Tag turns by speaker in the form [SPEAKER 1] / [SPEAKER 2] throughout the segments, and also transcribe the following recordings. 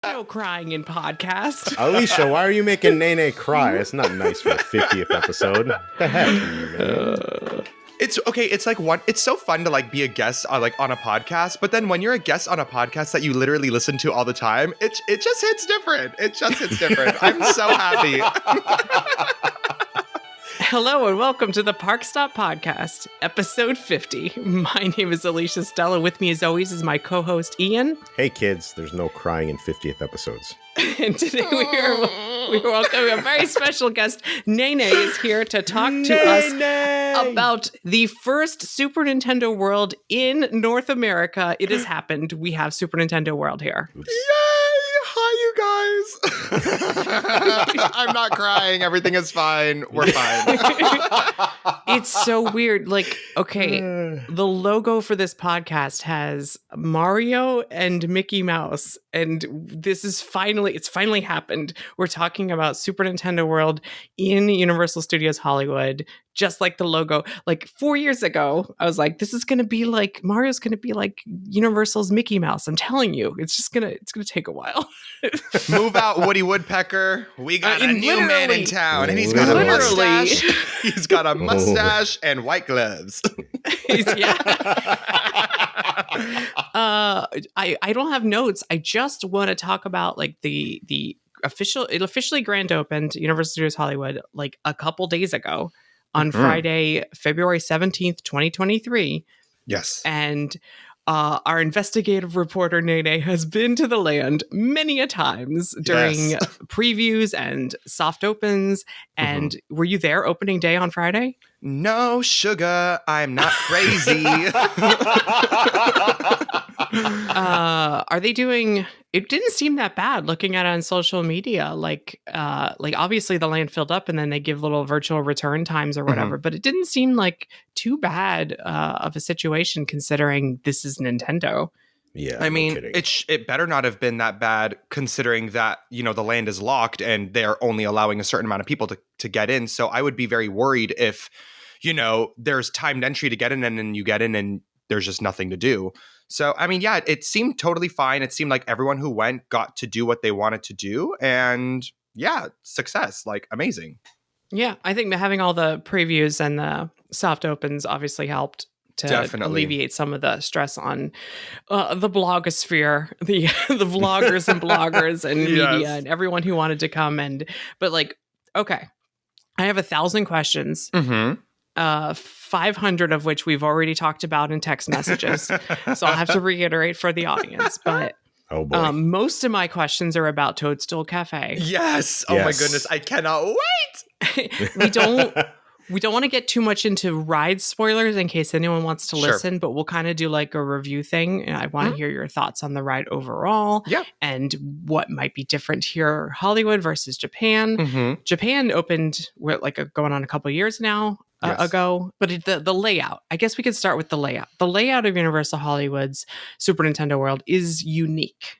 [SPEAKER 1] No crying in podcast.
[SPEAKER 2] Alicia, why are you making Naynay cry? It's not nice for the 50th episode. What the heck, man?
[SPEAKER 3] It's okay. It's like it's so fun to like be a guest on on a podcast, but then when you're a guest on a podcast that you literally listen to all the time, it just hits different. It just hits different. I'm so happy.
[SPEAKER 1] Hello and welcome to the ParkStop podcast, episode 50. My name is Alicia Stella. With me as always is my co-host Ian.
[SPEAKER 2] Hey kids, there's no crying in 50th episodes.
[SPEAKER 1] And today we are welcoming a very special guest. Naynay is here to talk to us about the first Super Nintendo World in North America. It has happened. We have Super Nintendo World here.
[SPEAKER 3] Yay! Hi, you guys. I'm not crying. Everything is fine. We're fine.
[SPEAKER 1] It's so weird. Like, okay, the logo for this podcast has Mario and Mickey Mouse. And it's finally happened. We're talking about Super Nintendo World in Universal Studios Hollywood, just like the logo. Like 4 years ago, I was like, this is going to be like, Mario's going to be like Universal's Mickey Mouse. I'm telling you, it's going to take a while.
[SPEAKER 3] Move out, Woody Woodpecker. We got a new man in town, and he's got a mustache. He's got a mustache and white gloves.
[SPEAKER 1] I don't have notes. I just want to talk about like it officially grand opened Universal Studios Hollywood like a couple days ago on Friday, February 17th, 2023.
[SPEAKER 3] Yes.
[SPEAKER 1] And our investigative reporter Naynay has been to the land many a times during previews and soft opens. And were you there opening day on Friday?
[SPEAKER 3] No, sugar, I'm not crazy.
[SPEAKER 1] Are they doing? It didn't seem that bad looking at it on social media. Like obviously the land filled up, and then they give little virtual return times or whatever. But it didn't seem like too bad of a situation considering this is Nintendo.
[SPEAKER 2] Yeah,
[SPEAKER 3] I mean, it better not have been that bad considering that, you know, the land is locked and they're only allowing a certain amount of people to get in. So I would be very worried if, you know, there's timed entry to get in and then you get in and there's just nothing to do. So, I mean, yeah, it seemed totally fine. It seemed like everyone who went got to do what they wanted to do. And yeah, success, like amazing.
[SPEAKER 1] Yeah, I think having all the previews and the soft opens obviously helped to alleviate some of the stress on the blogosphere, the vloggers and bloggers and media and everyone who wanted to come. But like, okay, I have 1,000 questions. 500 of which we've already talked about in text messages. So I'll have to reiterate for the audience. But most of my questions are about Toadstool Cafe.
[SPEAKER 3] Yes. Oh my goodness. I cannot wait.
[SPEAKER 1] We don't want to get too much into ride spoilers in case anyone wants to listen, but we'll kind of do like a review thing. And I want to hear your thoughts on the ride overall and what might be different here, Hollywood versus Japan. Japan opened going on a couple of years now ago, but the layout, I guess we could start with the layout. The layout of Universal Hollywood's Super Nintendo World is unique.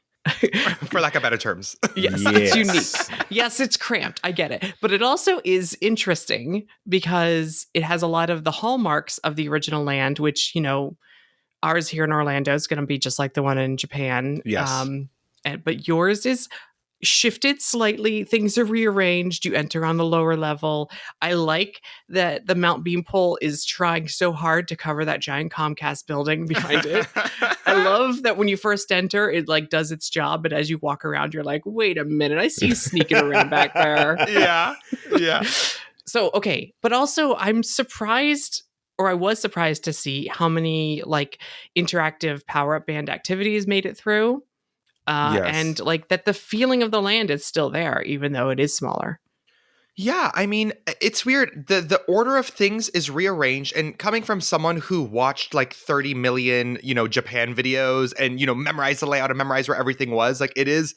[SPEAKER 3] For lack of better terms.
[SPEAKER 1] Yes, it's unique. Yes, it's cramped. I get it. But it also is interesting because it has a lot of the hallmarks of the original land, which, you know, ours here in Orlando is going to be just like the one in Japan.
[SPEAKER 3] Yes.
[SPEAKER 1] But yours is shifted slightly. Things are rearranged. You enter on the lower level. I like that the Mount Beanpole is trying so hard to cover that giant Comcast building behind it. I love that when you first enter, it like does its job, but as you walk around, you're like, wait a minute, I see you sneaking around back there.
[SPEAKER 3] Yeah.
[SPEAKER 1] So, okay. But also I'm surprised, or I was surprised to see how many like interactive power-up band activities made it through. And like that the feeling of the land is still there, even though it is smaller.
[SPEAKER 3] Yeah, I mean, it's weird. The order of things is rearranged, and coming from someone who watched like 30 million, you know, Japan videos and, you know, memorized the layout and memorized where everything was, like it is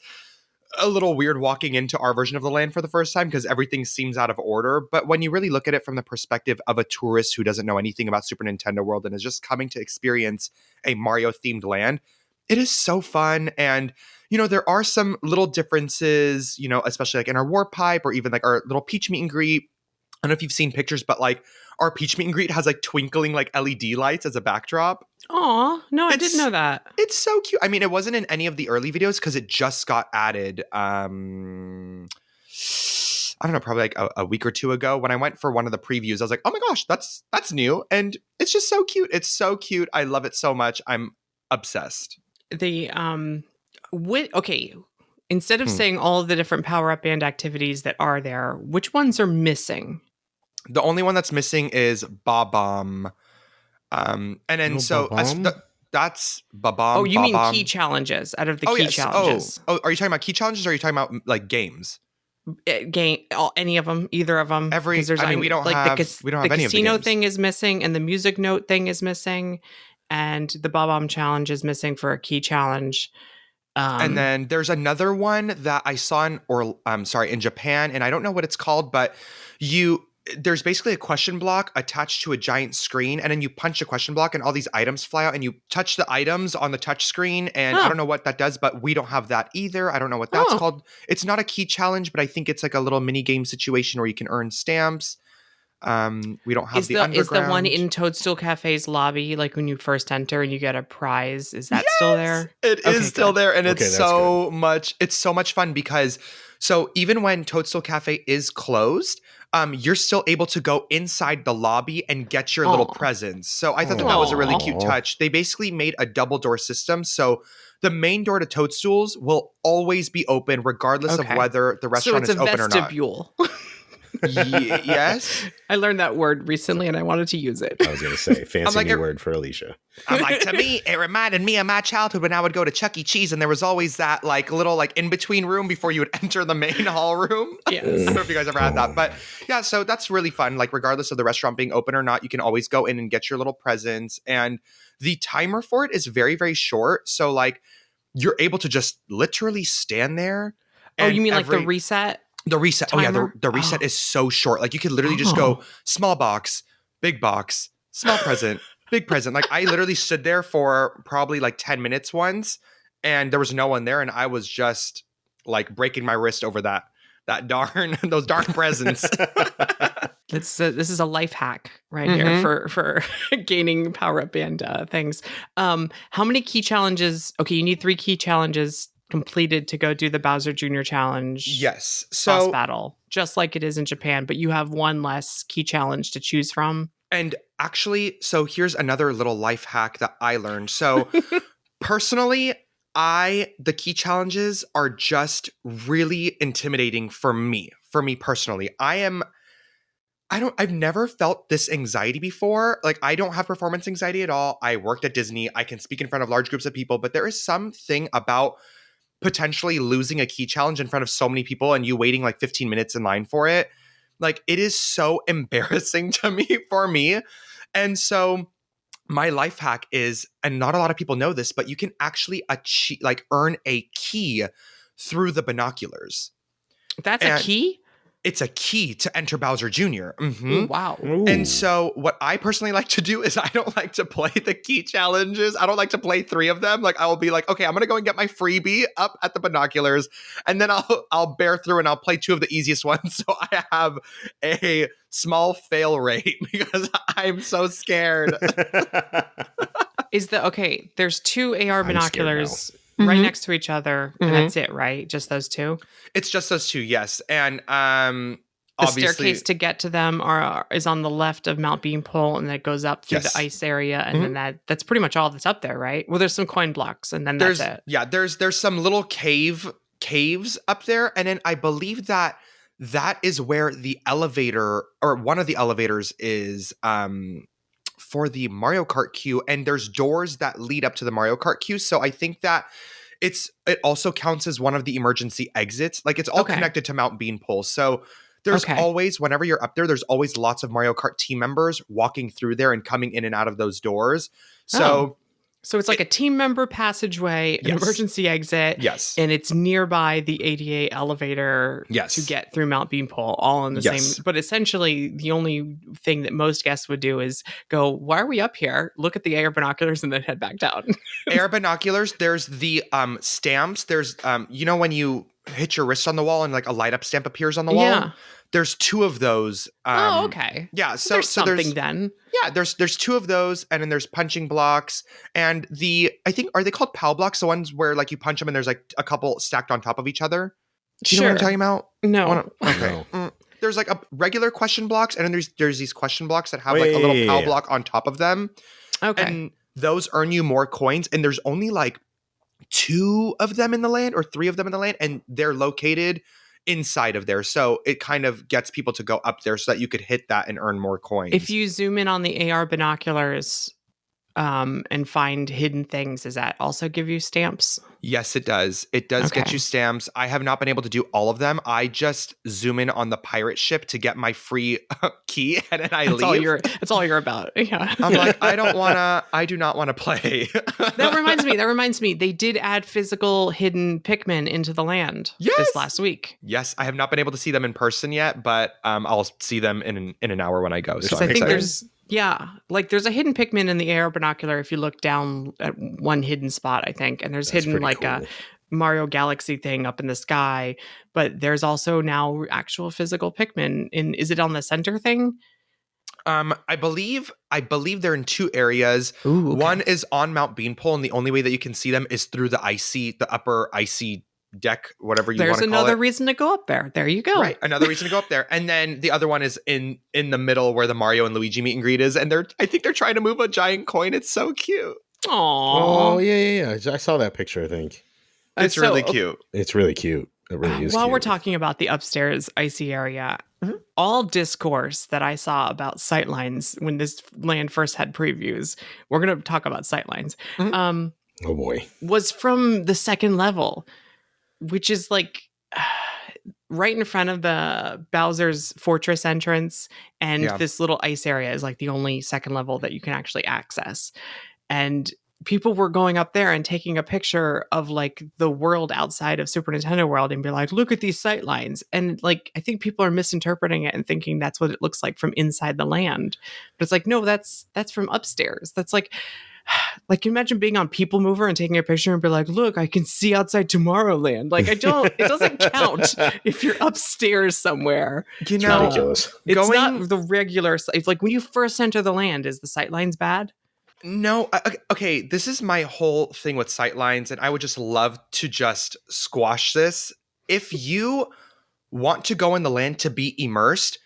[SPEAKER 3] a little weird walking into our version of the land for the first time because everything seems out of order. But when you really look at it from the perspective of a tourist who doesn't know anything about Super Nintendo World and is just coming to experience a Mario themed land, it is so fun. And, you know, there are some little differences, you know, especially like in our warp pipe or even like our little Peach meet and greet. don't know if you've seen pictures, but like our Peach meet and greet has like twinkling like LED lights as a backdrop.
[SPEAKER 1] Aw, no, I didn't know that.
[SPEAKER 3] It's so cute. I mean, it wasn't in any of the early videos because it just got added. I don't know, probably like a week or two ago when I went for one of the previews. I was like, oh my gosh, that's new, and it's just so cute. It's so cute. I love it so much. I'm obsessed.
[SPEAKER 1] The okay. Instead of saying all of the different Power Up Band activities that are there, which ones are missing?
[SPEAKER 3] The only one that's missing is Bob-omb. And then that's Bob-omb.
[SPEAKER 1] Oh, you mean key challenges out of the key challenges?
[SPEAKER 3] Oh, are you talking about key challenges or are you talking about like games?
[SPEAKER 1] Any of them, either of them.
[SPEAKER 3] We don't have any of the
[SPEAKER 1] casino
[SPEAKER 3] games.
[SPEAKER 1] thing is missing, and the music note thing is missing, and the Bob-omb challenge is missing for a key challenge.
[SPEAKER 3] And then there's another one that I saw in Japan, and I don't know what it's called, but there's basically a question block attached to a giant screen, and then you punch a question block and all these items fly out, and you touch the items on the touch screen, and I don't know what that does, but we don't have that either. I don't know what that's called. It's not a key challenge, but I think it's like a little mini game situation where you can earn stamps. We don't have the underground.
[SPEAKER 1] Is the one in Toadstool Cafe's lobby, like when you first enter and you get a prize, is that still there?
[SPEAKER 3] It is still there, and it's so much fun because so even when Toadstool Cafe is closed, you're still able to go inside the lobby and get your little presents. So I thought that was a really cute touch. They basically made a double door system, so the main door to Toadstools will always be open regardless of whether the restaurant is open or not.
[SPEAKER 1] So it's a vestibule.
[SPEAKER 3] Yes.
[SPEAKER 1] I learned that word recently and I wanted to use it.
[SPEAKER 2] I was going to say, fancy new word for Alicia.
[SPEAKER 3] I'm like, to me, it reminded me of my childhood when I would go to Chuck E. Cheese and there was always that like little like in-between room before you would enter the main hall room.
[SPEAKER 1] Yes.
[SPEAKER 3] I don't know if you guys ever had that. But yeah, so that's really fun. Like regardless of the restaurant being open or not, you can always go in and get your little presents. And the timer for it is very, very short. So like you're able to just literally stand there.
[SPEAKER 1] Oh, you mean like the reset?
[SPEAKER 3] The reset.
[SPEAKER 1] Timer?
[SPEAKER 3] Oh, yeah. The reset is so short. Like you could literally just go small box, small present, big present. Like I literally stood there for probably like 10 minutes once and there was no one there. And I was just like breaking my wrist over those darn presents.
[SPEAKER 1] This is a life hack right here for gaining Power Up Band things. How many key challenges? Okay, you need 3 key challenges completed to go do the Bowser Jr. challenge.
[SPEAKER 3] Yes.
[SPEAKER 1] Boss battle, just like it is in Japan, but you have one less key challenge to choose from.
[SPEAKER 3] And actually, so here's another little life hack that I learned. So personally, the key challenges are just really intimidating for me personally. I've never felt this anxiety before. Like I don't have performance anxiety at all. I worked at Disney. I can speak in front of large groups of people, but there is something about potentially losing a key challenge in front of so many people and you waiting like 15 minutes in line for it. Like it is so embarrassing for me. And so my life hack is, and not a lot of people know this, but you can actually earn a key through the binoculars.
[SPEAKER 1] That's a key?
[SPEAKER 3] It's a key to enter Bowser Jr.
[SPEAKER 1] Ooh, wow.
[SPEAKER 2] Ooh.
[SPEAKER 3] And so what I personally like to do is I don't like to play the key challenges. I don't like to play 3 of them. Like I will be like, okay, I'm going to go and get my freebie up at the binoculars. And then I'll bear through and I'll play 2 of the easiest ones. So I have a small fail rate because I'm so scared.
[SPEAKER 1] There's 2 AR binoculars right next to each other, and that's it, right? Just those 2?
[SPEAKER 3] It's just those 2, yes. And
[SPEAKER 1] the staircase to get to them is on the left of Mount Beanpole, and that goes up through the ice area, and then that's pretty much all that's up there, right? Well, there's some coin blocks, and then that's it.
[SPEAKER 3] Yeah, there's some little caves up there, and then I believe that is where the elevator, or one of the elevators is for the Mario Kart queue, and there's doors that lead up to the Mario Kart queue. So I think that it also counts as one of the emergency exits. Like it's all connected to Mount Beanpole. So there's always, whenever you're up there, there's always lots of Mario Kart team members walking through there and coming in and out of those doors.
[SPEAKER 1] So it's like a team member passageway, an emergency exit.
[SPEAKER 3] Yes.
[SPEAKER 1] And it's nearby the ADA elevator to get through Mount Beanpole, all in the same. But essentially, the only thing that most guests would do is go, why are we up here? Look at the air binoculars and then head back down.
[SPEAKER 3] Air binoculars, there's the stamps. There's, when you hit your wrist on the wall and like a light up stamp appears on the wall?
[SPEAKER 1] Yeah.
[SPEAKER 3] There's two of those.
[SPEAKER 1] Oh, okay.
[SPEAKER 3] Yeah,
[SPEAKER 1] There's something then.
[SPEAKER 3] Yeah, there's two of those, and then there's punching blocks, and I think, are they called PAL blocks? The ones where like you punch them and there's like a couple stacked on top of each other. Do you know what I'm talking about?
[SPEAKER 1] No.
[SPEAKER 3] Okay.
[SPEAKER 2] No.
[SPEAKER 3] There's like a regular question blocks, and then there's these question blocks that have
[SPEAKER 2] Oh,
[SPEAKER 3] like
[SPEAKER 2] yeah,
[SPEAKER 3] a little
[SPEAKER 2] yeah,
[SPEAKER 3] PAL
[SPEAKER 2] yeah.
[SPEAKER 3] block on top of them,
[SPEAKER 1] Okay.
[SPEAKER 3] and those earn you more coins. And there's only like 2 of them in the land, or 3 of them in the land, and they're located inside of there, so it kind of gets people to go up there so that you could hit that and earn more coins.
[SPEAKER 1] If you zoom in on the AR binoculars and find hidden things, does that also give you stamps?
[SPEAKER 3] Yes, it does. It does get you stamps. I have not been able to do all of them. I just zoom in on the pirate ship to get my free key, and then I leave.
[SPEAKER 1] That's all you're about. Yeah.
[SPEAKER 3] I'm like, I do not want to play.
[SPEAKER 1] That reminds me. They did add physical hidden Pikmin into the land this last week.
[SPEAKER 3] Yes, I have not been able to see them in person yet, but I'll see them in an hour when I go. So
[SPEAKER 1] I think there's a hidden Pikmin in the AR binocular if you look down at one hidden spot, I think. And there's hidden like
[SPEAKER 2] cool.
[SPEAKER 1] a Mario Galaxy thing up in the sky, but there's also now actual physical Pikmin is it on the center thing?
[SPEAKER 3] I believe they're in 2 areas.
[SPEAKER 1] Ooh, okay.
[SPEAKER 3] One is on Mount Beanpole, and the only way that you can see them is through the upper icy deck, whatever you want to call it.
[SPEAKER 1] There's another reason to go up there. There you go.
[SPEAKER 3] Right, another reason to go up there. And then the other one is in the middle where the Mario and Luigi meet and greet is, and I think they're trying to move a giant coin. It's so cute.
[SPEAKER 1] Aww.
[SPEAKER 2] Oh, yeah. I saw that picture, I think.
[SPEAKER 3] It's really cute.
[SPEAKER 2] It's really cute. It really is
[SPEAKER 1] While
[SPEAKER 2] cute.
[SPEAKER 1] we're talking about the upstairs icy area, all discourse that I saw about sightlines when this land first had previews, we're going to talk about sightlines,
[SPEAKER 2] oh boy,
[SPEAKER 1] was from the second level, which is like right in front of the Bowser's Fortress entrance. And this little ice area is like the only second level that you can actually access. And people were going up there and taking a picture of like the world outside of Super Nintendo World and be like, look at these sight lines. And like, I think people are misinterpreting it and thinking that's what it looks like from inside the land. But it's like, no, that's from upstairs. That's like imagine being on People Mover and taking a picture and be like, look, I can see outside Tomorrowland. Like it doesn't count if you're upstairs somewhere.
[SPEAKER 2] You know, ridiculous.
[SPEAKER 1] It's not the regular. It's like when you first enter the land, is the sight lines bad?
[SPEAKER 3] No, okay, this is my whole thing with sightlines, and I would just love to just squash this. If you want to go in the land to be immersed,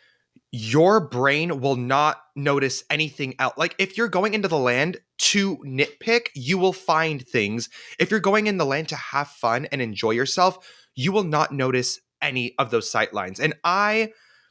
[SPEAKER 3] your brain will not notice anything else. Like, if you're going into the land to nitpick, you will find things. If you're going in the land to have fun and enjoy yourself, you will not notice any of those sightlines. And I'm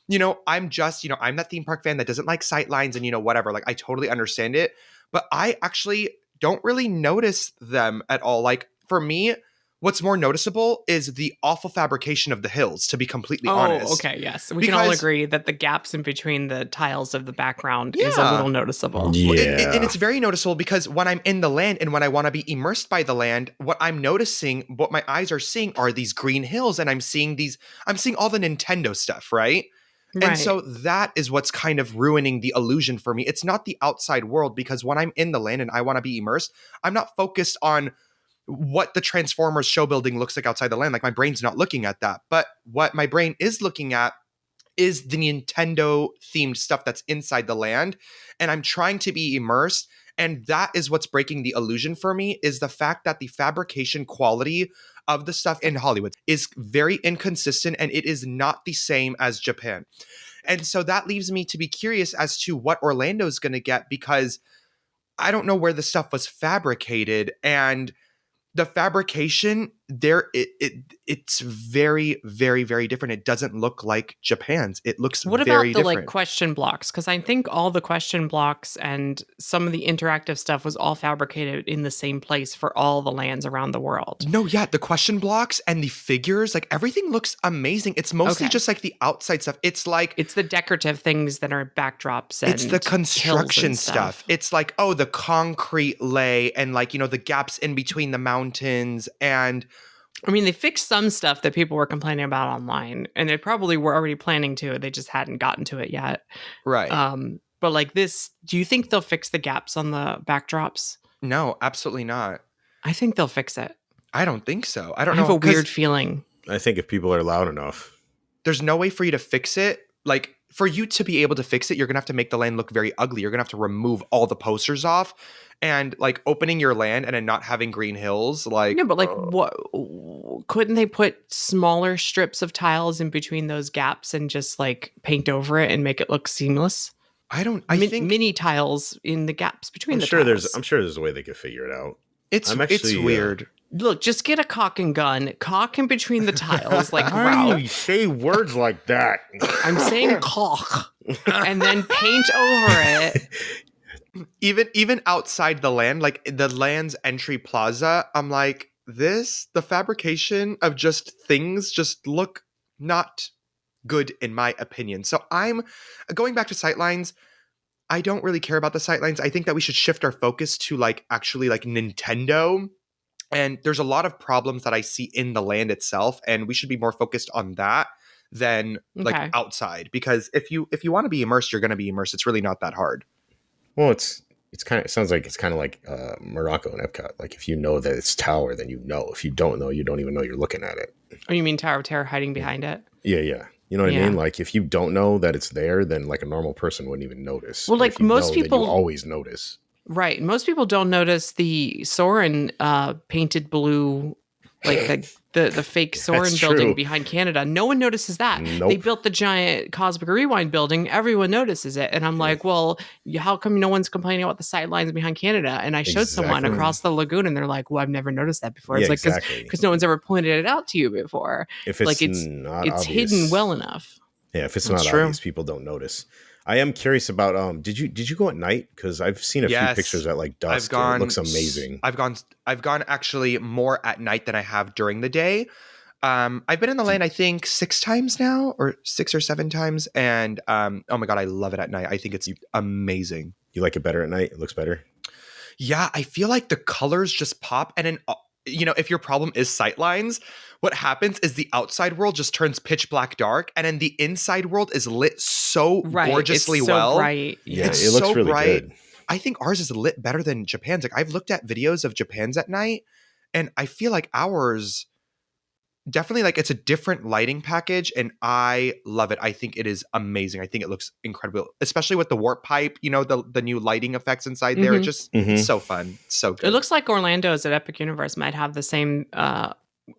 [SPEAKER 3] that theme park fan that doesn't like sightlines and, whatever. Like, I totally understand it. But I actually don't really notice them at all. Like, for me, what's more noticeable is the awful fabrication of the hills, to be completely honest.
[SPEAKER 1] Oh, okay, yes. We can all agree that the gaps in between the tiles of the background is a little noticeable.
[SPEAKER 2] Yeah.
[SPEAKER 3] And it's very noticeable because when I'm in the land and when I want to be immersed by the land, what I'm noticing, what my eyes are seeing are these green hills, and I'm seeing all the Nintendo stuff, right?
[SPEAKER 1] Right.
[SPEAKER 3] And so that is what's kind of ruining the illusion for me. It's not the outside world, because when I'm in the land and I want to be immersed, I'm not focused on what the Transformers show building looks like outside the land. Like, my brain's not looking at that. But what my brain is looking at is the Nintendo themed stuff that's inside the land. And I'm trying to be immersed. And that is what's breaking the illusion for me, is the fact that the fabrication quality of the stuff in Hollywood is very inconsistent, and it is not the same as Japan. And so that leaves me to be curious as to what Orlando's going to get, because I don't know where the stuff was fabricated, and the fabrication there, it's very, very, very different. It doesn't look like Japan's. It looks
[SPEAKER 1] what
[SPEAKER 3] very
[SPEAKER 1] about the
[SPEAKER 3] different.
[SPEAKER 1] like question blocks? Because I think all the question blocks and some of the interactive stuff was all fabricated in the same place for all the lands around the world.
[SPEAKER 3] No, yeah, the question blocks and the figures, like everything looks amazing. It's mostly just like the outside stuff. It's the decorative things that are backdrops and it's the construction stuff. It's like, oh, the concrete lay and like, the gaps in between the mountains. And
[SPEAKER 1] I mean, they fixed some stuff that people were complaining about online, and they probably were already planning to. They just hadn't gotten to it yet.
[SPEAKER 3] Right.
[SPEAKER 1] But like this, do you think they'll fix the gaps on the backdrops?
[SPEAKER 3] No, absolutely not.
[SPEAKER 1] I think they'll fix it.
[SPEAKER 3] I don't think so. I
[SPEAKER 1] have a weird feeling.
[SPEAKER 2] I think if people are loud enough.
[SPEAKER 3] There's no way for you to fix it like for you to be able to fix it, you're gonna have to make the land look very ugly. You're gonna have to remove all the posters off, and like opening your land and then not having green hills. Like
[SPEAKER 1] No, but like, what couldn't they put smaller strips of tiles in between those gaps and just like paint over it and make it look seamless?
[SPEAKER 3] I think
[SPEAKER 1] mini tiles in the gaps between
[SPEAKER 2] I'm
[SPEAKER 1] the
[SPEAKER 2] sure
[SPEAKER 1] tiles.
[SPEAKER 2] I'm sure there's a way they could figure it out.
[SPEAKER 3] it's
[SPEAKER 2] actually,
[SPEAKER 3] weird.
[SPEAKER 1] Look, just get a caulk and gun, caulk in between the tiles, like
[SPEAKER 2] Why do
[SPEAKER 1] grout.
[SPEAKER 2] you say words like that?
[SPEAKER 1] I'm saying caulk, and then paint over it.
[SPEAKER 3] Even outside the land, like the land's entry plaza, I'm like, the fabrication of just things just look not good in my opinion. So I'm going back to sightlines. I don't really care about the sightlines. I think that we should shift our focus to like actually like Nintendo. And there's a lot of problems that I see in the land itself, and we should be more focused on that than like
[SPEAKER 1] Okay.
[SPEAKER 3] outside. Because if you want to be immersed, you're going to be immersed. It's really not that hard.
[SPEAKER 2] Well, it sounds like it's kind of like Morocco and Epcot. Like if you know that it's tower, then you know. If you don't know, you don't even know you're looking at it.
[SPEAKER 1] Oh, you mean Tower of Terror hiding behind it?
[SPEAKER 2] Yeah. You know what I
[SPEAKER 1] Yeah.
[SPEAKER 2] mean? Like if you don't know that it's there, then like a normal person wouldn't even notice.
[SPEAKER 1] Well,
[SPEAKER 2] But
[SPEAKER 1] like,
[SPEAKER 2] if you
[SPEAKER 1] most
[SPEAKER 2] know, then
[SPEAKER 1] people-
[SPEAKER 2] you always notice.
[SPEAKER 1] Right. Most people don't notice the Soren painted blue, like the fake Soren
[SPEAKER 2] That's
[SPEAKER 1] building
[SPEAKER 2] true.
[SPEAKER 1] behind Canada. No one notices that.
[SPEAKER 2] Nope.
[SPEAKER 1] They built the giant Cosmic Rewind building. Everyone notices it. And I'm like, well, how come no one's complaining about the sidelines behind Canada? And I showed someone
[SPEAKER 2] Exactly.
[SPEAKER 1] across the lagoon and they're like, well, I've never noticed that before. It's
[SPEAKER 2] Yeah,
[SPEAKER 1] like,
[SPEAKER 2] exactly.
[SPEAKER 1] because no one's ever pointed it out to you before.
[SPEAKER 2] If it's
[SPEAKER 1] like, it's
[SPEAKER 2] not
[SPEAKER 1] it's
[SPEAKER 2] obvious,
[SPEAKER 1] hidden well enough.
[SPEAKER 2] Yeah, if it's
[SPEAKER 3] That's
[SPEAKER 2] not
[SPEAKER 3] true.
[SPEAKER 2] obvious, people don't notice. I am curious about did you go at night? Because I've seen a few
[SPEAKER 3] Yes.
[SPEAKER 2] pictures at like dusk.
[SPEAKER 3] I've gone.
[SPEAKER 2] And it looks amazing.
[SPEAKER 3] I've gone actually more at night than I have during the day. I've been in the land I think 6 times now, or 6 or 7 times, and oh my god, I love it at night. I think it's amazing.
[SPEAKER 2] You like it better at night? It looks better.
[SPEAKER 3] Yeah, I feel like the colors just pop, and then if your problem is sightlines, what happens is the outside world just turns pitch black dark, and then the inside world is lit so
[SPEAKER 1] Right.
[SPEAKER 3] gorgeously
[SPEAKER 1] it's so
[SPEAKER 3] well.
[SPEAKER 1] bright.
[SPEAKER 2] Yeah,
[SPEAKER 3] It's
[SPEAKER 2] it looks
[SPEAKER 3] so
[SPEAKER 2] really
[SPEAKER 3] bright.
[SPEAKER 2] good.
[SPEAKER 3] I think ours is lit better than Japan's. Like I've looked at videos of Japan's at night, and I feel like ours definitely, like, it's a different lighting package, and I love it. I think it is amazing. I think it looks incredible, especially with the warp pipe, the new lighting effects inside there. It just
[SPEAKER 2] Mhm.
[SPEAKER 3] so fun. So good.
[SPEAKER 1] It looks like Orlando's at Epic Universe might have the same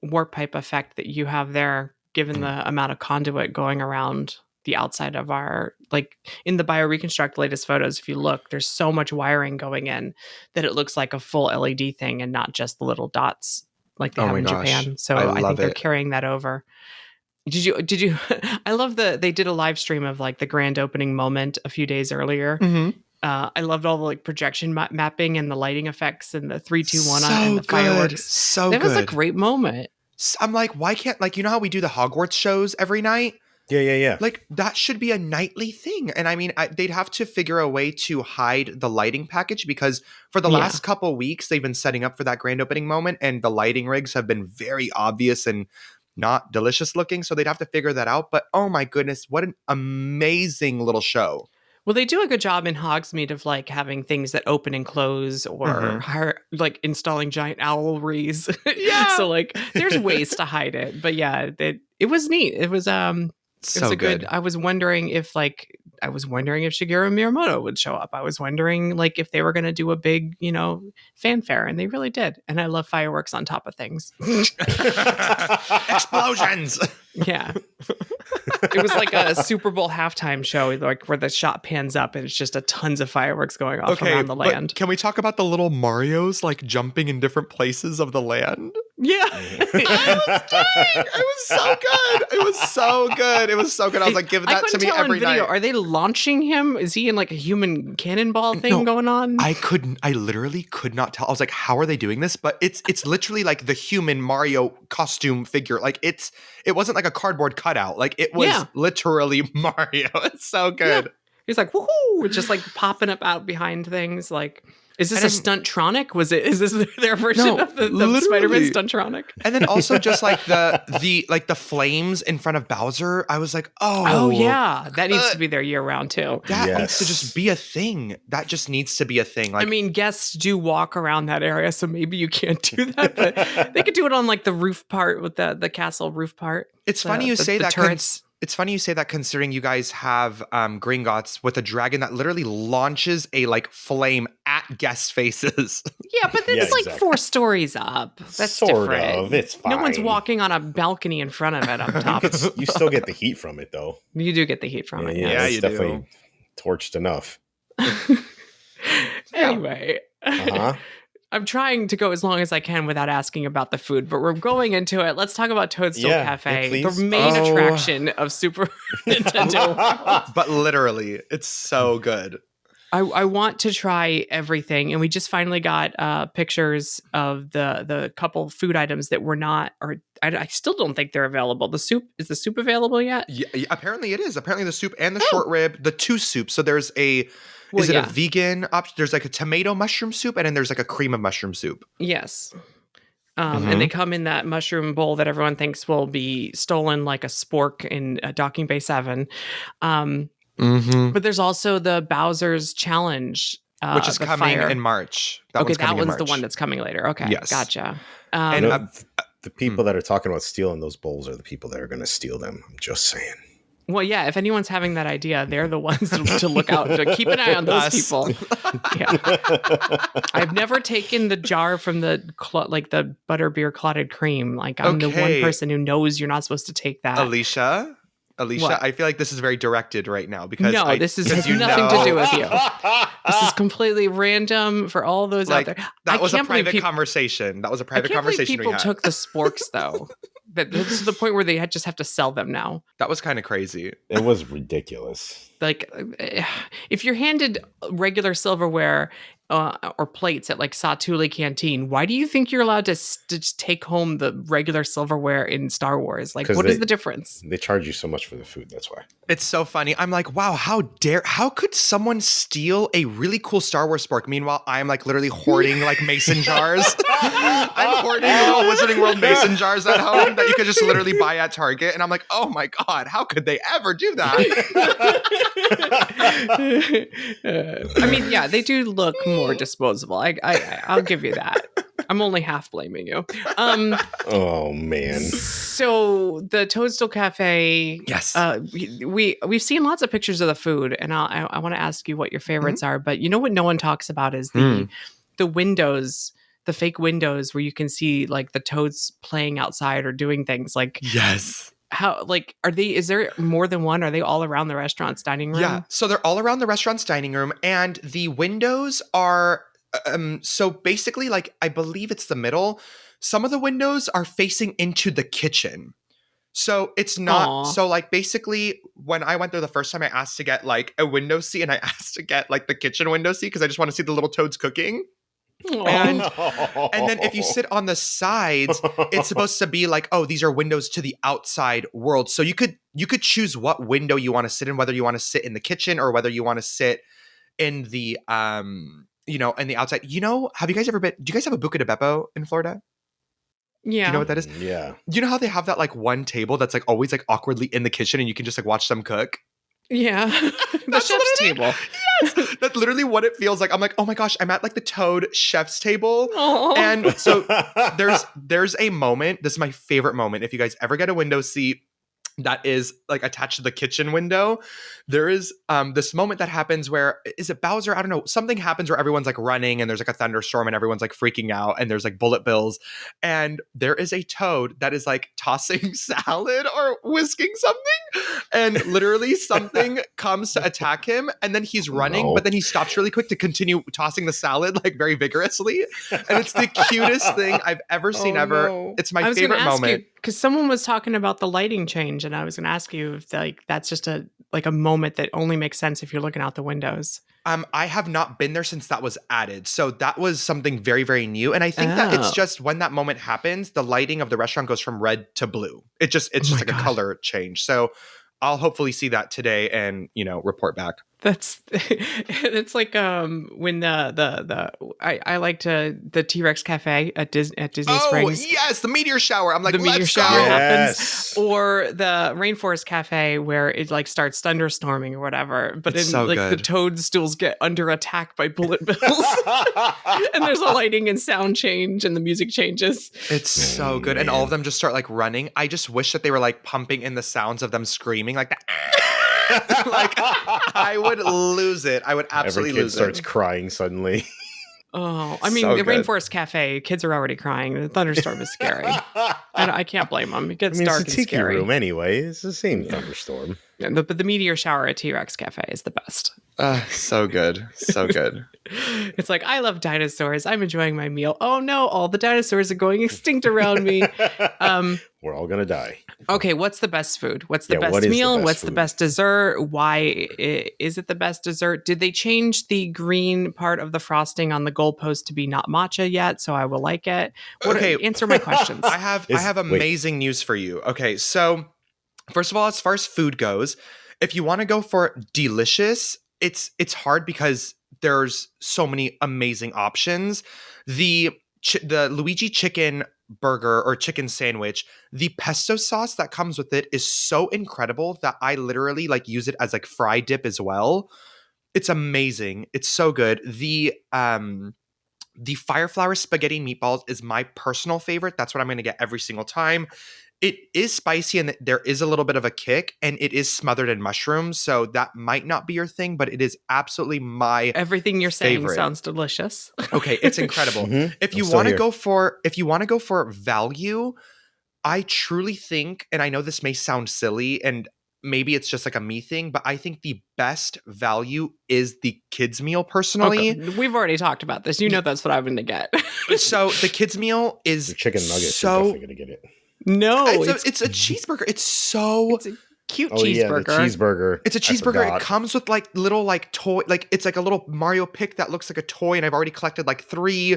[SPEAKER 1] warp pipe effect that you have there, given the amount of conduit going around the outside of our, like in the BioReconstruct latest photos, if you look, there's so much wiring going in that it looks like a full LED thing and not just the little dots like they
[SPEAKER 3] Oh
[SPEAKER 1] have
[SPEAKER 3] my
[SPEAKER 1] in
[SPEAKER 3] gosh.
[SPEAKER 1] Japan. So
[SPEAKER 3] I
[SPEAKER 1] I think
[SPEAKER 3] love
[SPEAKER 1] they're
[SPEAKER 3] it.
[SPEAKER 1] carrying that over. Did you I love they did a live stream of like the grand opening moment a few days earlier.
[SPEAKER 3] Mhm.
[SPEAKER 1] I loved all the like projection mapping and the lighting effects and the 3, 2, 1
[SPEAKER 3] So
[SPEAKER 1] and the
[SPEAKER 3] good.
[SPEAKER 1] fireworks.
[SPEAKER 3] So
[SPEAKER 1] That
[SPEAKER 3] good.
[SPEAKER 1] was a great moment.
[SPEAKER 3] I'm like, why can't, like, how we do the Hogwarts shows every night?
[SPEAKER 2] Yeah.
[SPEAKER 3] Like, that should be a nightly thing. And I mean, they'd have to figure a way to hide the lighting package, because for the
[SPEAKER 1] Yeah.
[SPEAKER 3] last couple weeks, they've been setting up for that grand opening moment, and the lighting rigs have been very obvious and not delicious looking. So they'd have to figure that out. But oh my goodness, what an amazing little show.
[SPEAKER 1] Well, they do a good job in Hogsmeade of like having things that open and close, or
[SPEAKER 3] Mhm.
[SPEAKER 1] like installing giant owlries.
[SPEAKER 3] Yeah.
[SPEAKER 1] So like there's ways to hide it. But yeah, it was neat. It was it was a good. I was wondering if Shigeru Miyamoto would show up. I was wondering like if they were going to do a big, fanfare, and they really did. And I love fireworks on top of things.
[SPEAKER 3] Explosions.
[SPEAKER 1] Yeah. It was like a Super Bowl halftime show, like where the shot pans up and it's just a tons of fireworks going off around the
[SPEAKER 3] but
[SPEAKER 1] land.
[SPEAKER 3] can we talk about the little Marios like jumping in different places of the land?
[SPEAKER 1] Yeah.
[SPEAKER 3] It was so good. It was so good. It was so good. I was like, give that to
[SPEAKER 1] couldn't
[SPEAKER 3] me
[SPEAKER 1] tell on
[SPEAKER 3] every
[SPEAKER 1] video.
[SPEAKER 3] night.
[SPEAKER 1] Are they launching him? Is he in like a human cannonball thing
[SPEAKER 3] No,
[SPEAKER 1] going on?
[SPEAKER 3] I literally could not tell. I was like, how are they doing this? But it's literally like the human Mario costume figure. Like it wasn't like a cardboard cutout. Like it was literally Mario. It's so good.
[SPEAKER 1] He's like, woohoo! Just like popping up out behind things. Like, is this a Stuntronic? Is this their version
[SPEAKER 3] No,
[SPEAKER 1] of the
[SPEAKER 3] literally.
[SPEAKER 1] Spider-Man Stuntronic?
[SPEAKER 3] And then also just like the flames in front of Bowser. I was like,
[SPEAKER 1] Oh yeah, that needs to be there year round too.
[SPEAKER 3] that needs to
[SPEAKER 2] Yes.
[SPEAKER 3] just be a thing. That just needs to be a thing. Like,
[SPEAKER 1] I mean, guests do walk around that area, so maybe you can't do that, but they could do it on like the roof part with the castle roof part.
[SPEAKER 3] it's funny you say
[SPEAKER 1] the
[SPEAKER 3] that.
[SPEAKER 1] turrets.
[SPEAKER 3] It's funny you say that, considering you guys have Gringotts with a dragon that literally launches a like flame at guest faces.
[SPEAKER 1] Yeah, but it's like 4 stories up. That's
[SPEAKER 2] Sort
[SPEAKER 1] different.
[SPEAKER 2] of. It's fine.
[SPEAKER 1] No one's walking on a balcony in front of it up top.
[SPEAKER 2] You still get the heat from it, though.
[SPEAKER 1] You do get the heat from it.
[SPEAKER 3] Yeah,
[SPEAKER 2] it's
[SPEAKER 3] you
[SPEAKER 2] definitely
[SPEAKER 3] do.
[SPEAKER 2] torched enough.
[SPEAKER 1] Anyway.
[SPEAKER 2] Uh-huh.
[SPEAKER 1] I'm trying to go as long as I can without asking about the food, but we're going into it. Let's talk about Toadstool Cafe, the main attraction of Super Nintendo.
[SPEAKER 3] But literally, it's so good.
[SPEAKER 1] I want to try everything, and we just finally got pictures of the couple food items that were not, or I still don't think they're available. The soup, is the soup available yet?
[SPEAKER 3] Yeah, apparently it is. Apparently the soup and the short rib, the 2 soups. So there's a a vegan option? There's like a tomato mushroom soup, and then there's like a cream of mushroom soup.
[SPEAKER 1] Yes. And they come in that mushroom bowl that everyone thinks will be stolen like a spork in Docking Bay 7. But there's also the Bowser's Challenge.
[SPEAKER 3] Which is coming in March.
[SPEAKER 1] That one's the one that's coming later. Okay,
[SPEAKER 3] yes.
[SPEAKER 1] Gotcha.
[SPEAKER 2] And the people that are talking about stealing those bowls are the people that are going to steal them. I'm just saying.
[SPEAKER 1] Well, yeah, if anyone's having that idea, they're the ones to look out, to keep an eye on those people. Yeah. I've never taken the jar from the butterbeer clotted cream. Like, I'm the one person who knows you're not supposed to take that.
[SPEAKER 3] Alicia, what? I feel like this is very directed right now because
[SPEAKER 1] this has nothing to do with you. This is completely random for all those out there.
[SPEAKER 3] That was a private conversation. That was a private conversation.
[SPEAKER 1] People took the sporks though. That's to the point where they just have to sell them now.
[SPEAKER 3] That was kind of crazy.
[SPEAKER 2] It was ridiculous.
[SPEAKER 1] Like, if you're handed regular silverware or plates at like Satuli Canteen, why do you think you're allowed to just take home the regular silverware in Star Wars? Like, what is the difference?
[SPEAKER 2] They charge you so much for the food. That's why.
[SPEAKER 3] It's so funny. I'm like, wow, how could someone steal a really cool Star Wars spork? Meanwhile, I'm like literally hoarding like mason jars. I'm hoarding little Wizarding World mason jars at home that you could just literally buy at Target. And I'm like, oh my God, how could they ever do that?
[SPEAKER 1] I mean, yeah, they do look more disposable. I'll give you that. I'm only half blaming you.
[SPEAKER 2] Oh man.
[SPEAKER 1] So the Toadstool Cafe.
[SPEAKER 3] Yes.
[SPEAKER 1] We've seen lots of pictures of the food, and I want to ask you what your favorites are. But you know what no one talks about is the windows, the fake windows where you can see like the toads playing outside or doing things. Like,
[SPEAKER 3] yes.
[SPEAKER 1] How, like, is there more than one? Are they all around the restaurant's dining room?
[SPEAKER 3] Yeah, so they're all around the restaurant's dining room, and the windows are so basically, like, I believe it's the middle. Some of the windows are facing into the kitchen. So it's not, so like basically when I went there the first time, I asked to get like a window seat, and I asked to get like the kitchen window seat because I just want to see the little toads cooking. And then if you sit on the sides, it's supposed to be like, oh, these are windows to the outside world. So you could choose what window you want to sit in, whether you want to sit in the kitchen or whether you want to sit in the in the outside. Have you guys ever been? Do you guys have a Buca de Beppo in Florida?
[SPEAKER 1] Yeah.
[SPEAKER 3] Do you know what that is?
[SPEAKER 2] Yeah.
[SPEAKER 3] You know how they have that like one table that's like always like awkwardly in the kitchen and you can just like watch them cook?
[SPEAKER 1] Yeah. The chef's table.
[SPEAKER 3] Yes. That's literally what it feels like. I'm like, oh my gosh, I'm at like the Toad chef's table.
[SPEAKER 1] Aww.
[SPEAKER 3] And so there's a moment. This is my favorite moment. If you guys ever get a window seat that is like attached to the kitchen window, there is this moment that happens where, is it Bowser? I don't know. Something happens where everyone's like running and there's like a thunderstorm and everyone's like freaking out and there's like bullet bills. And there is a toad that is like tossing salad or whisking something. And literally something comes to attack him and then he's running, but then he stops really quick to continue tossing the salad like very vigorously. And it's the cutest thing I've ever seen ever. No. It's my favorite moment.
[SPEAKER 1] Because someone was talking about the lighting change, and I was going to ask you if like that's just a moment that only makes sense if you're looking out the windows.
[SPEAKER 3] I have not been there since that was added, so that was something very, very new. And I think that it's just when that moment happens, the lighting of the restaurant goes from red to blue. It's just like a color change. So I'll hopefully see that today and report back.
[SPEAKER 1] That's it's like when I liked the T-Rex Cafe at Disney Springs.
[SPEAKER 3] Yes, the meteor shower. I'm like,
[SPEAKER 1] The meteor
[SPEAKER 3] let's
[SPEAKER 1] shower
[SPEAKER 3] go.
[SPEAKER 1] happens, or the Rainforest Cafe where it like starts thunderstorming or whatever. But
[SPEAKER 3] It's so
[SPEAKER 1] the
[SPEAKER 3] good.
[SPEAKER 1] toadstools get under attack by bullet bills, and there's a lighting and sound change, and the music changes.
[SPEAKER 3] It's so good. And all of them just start like running. I just wish that they were like pumping in the sounds of them screaming like that. Like I would lose it. I would absolutely
[SPEAKER 2] Every kid
[SPEAKER 3] lose
[SPEAKER 2] starts
[SPEAKER 3] it.
[SPEAKER 2] crying suddenly.
[SPEAKER 1] Oh, I mean,
[SPEAKER 3] So
[SPEAKER 1] the
[SPEAKER 3] good.
[SPEAKER 1] Rainforest Cafe, kids are already crying. The thunderstorm is scary. I can't blame them. It gets dark
[SPEAKER 2] it's a
[SPEAKER 1] and
[SPEAKER 2] tiki
[SPEAKER 1] scary.
[SPEAKER 2] room anyway. It's the same thunderstorm.
[SPEAKER 1] But the meteor shower at T-Rex Cafe is the best.
[SPEAKER 3] So good. So good.
[SPEAKER 1] It's like, I love dinosaurs. I'm enjoying my meal. Oh no, all the dinosaurs are going extinct around me.
[SPEAKER 2] We're all gonna die.
[SPEAKER 1] Okay, what's the best food? What's the
[SPEAKER 2] Yeah,
[SPEAKER 1] best
[SPEAKER 2] what is the
[SPEAKER 1] meal?
[SPEAKER 2] best
[SPEAKER 1] What's the
[SPEAKER 2] food?
[SPEAKER 1] best dessert? Why is it the best dessert? Did they change the green part of the frosting on the goalpost to be not matcha yet? So I will like it.
[SPEAKER 3] Okay.
[SPEAKER 1] Answer my questions.
[SPEAKER 3] I have
[SPEAKER 2] Wait.
[SPEAKER 3] amazing news for you. Okay, so first of all, as far as food goes, if you want to go for delicious, it's hard because there's so many amazing options. The Luigi chicken burger or chicken sandwich, the pesto sauce that comes with it is so incredible that I literally like use it as like fry dip as well. It's amazing. It's so good. The fire flower spaghetti meatballs is my personal favorite. That's what I'm going to get every single time. It is spicy and there is a little bit of a kick, and it is smothered in mushrooms, so that might not be your thing, but it is absolutely my
[SPEAKER 1] Everything you're saying
[SPEAKER 3] favorite.
[SPEAKER 1] sounds delicious.
[SPEAKER 3] Okay, it's incredible.
[SPEAKER 2] Mhm.
[SPEAKER 3] If you
[SPEAKER 2] I'm still
[SPEAKER 3] want to
[SPEAKER 2] here.
[SPEAKER 3] go for value, I truly think, and I know this may sound silly and maybe it's just like a me thing, but I think the best value is the kids meal personally.
[SPEAKER 1] Okay, we've already talked about this. You know that's what I'm going to get.
[SPEAKER 3] So the kids meal is
[SPEAKER 2] The chicken nuggets.
[SPEAKER 3] so
[SPEAKER 2] You're definitely gonna get it.
[SPEAKER 1] No,
[SPEAKER 3] it's a cheeseburger. It's so
[SPEAKER 1] it's a cute
[SPEAKER 2] Oh yeah, the
[SPEAKER 1] cheeseburger.
[SPEAKER 2] cheeseburger.
[SPEAKER 3] it's a
[SPEAKER 2] I
[SPEAKER 3] cheeseburger. It
[SPEAKER 2] forgot.
[SPEAKER 3] comes with like little like toy, like it's like a little Mario pick that looks like a toy, and I've already collected like 3.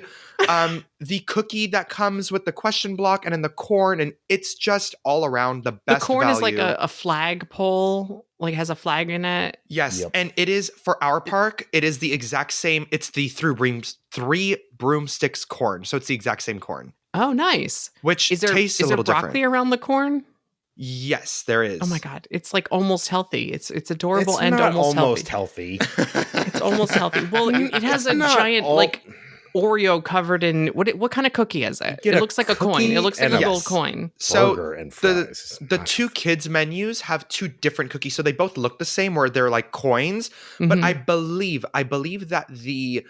[SPEAKER 3] The cookie that comes with the question block, and then the corn, and it's just all around the
[SPEAKER 1] The
[SPEAKER 3] best
[SPEAKER 1] corn
[SPEAKER 3] value.
[SPEAKER 1] is like a flag pole, like has a flag in it.
[SPEAKER 3] Yes,
[SPEAKER 2] Yep.
[SPEAKER 3] and it is for our park. It is the exact same. It's the 3 broomsticks corn, so it's the exact same corn,
[SPEAKER 1] Oh, nice.
[SPEAKER 3] which
[SPEAKER 1] Is there
[SPEAKER 3] tastes a little
[SPEAKER 1] broccoli
[SPEAKER 3] different.
[SPEAKER 1] around the corn?
[SPEAKER 3] Yes, there is.
[SPEAKER 1] Oh my god, it's like almost healthy. It's adorable
[SPEAKER 2] It's
[SPEAKER 1] and
[SPEAKER 2] not
[SPEAKER 1] almost healthy. It's almost healthy. Well, it has
[SPEAKER 2] It's
[SPEAKER 1] a
[SPEAKER 2] not
[SPEAKER 1] giant
[SPEAKER 2] all-
[SPEAKER 1] like Oreo covered in what kind of cookie is it?
[SPEAKER 2] Get
[SPEAKER 1] It
[SPEAKER 2] a
[SPEAKER 1] looks like a coin.
[SPEAKER 2] cookie
[SPEAKER 1] It looks like
[SPEAKER 2] and
[SPEAKER 1] a
[SPEAKER 3] a-
[SPEAKER 1] gold
[SPEAKER 3] Yes.
[SPEAKER 1] coin.
[SPEAKER 3] So
[SPEAKER 2] Burger and
[SPEAKER 3] the
[SPEAKER 2] fries.
[SPEAKER 3] the 2 kids menus have 2 different cookies, so they both look the same, where they're like coins. But
[SPEAKER 1] Mhm.
[SPEAKER 3] I believe that the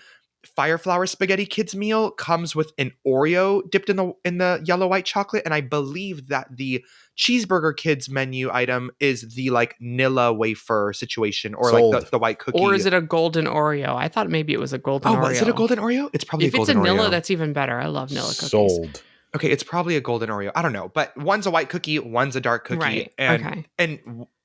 [SPEAKER 3] fire flower spaghetti kids meal comes with an Oreo dipped in the yellow white chocolate, and I believe that the cheeseburger kids menu item is the like Nilla wafer situation, or like
[SPEAKER 2] Sold.
[SPEAKER 3] the white cookie.
[SPEAKER 1] Or is it a golden Oreo? I thought maybe it was a golden
[SPEAKER 3] Oh,
[SPEAKER 1] Oreo.
[SPEAKER 3] is it a golden Oreo? It's probably
[SPEAKER 1] If
[SPEAKER 3] a
[SPEAKER 1] it's a
[SPEAKER 3] golden
[SPEAKER 1] Nilla,
[SPEAKER 3] Oreo.
[SPEAKER 1] that's even better. I love Nilla cookies.
[SPEAKER 2] Sold.
[SPEAKER 3] Okay, it's probably a golden Oreo. I don't know, but one's a white cookie, one's a dark cookie,
[SPEAKER 1] Right,
[SPEAKER 3] and
[SPEAKER 1] okay.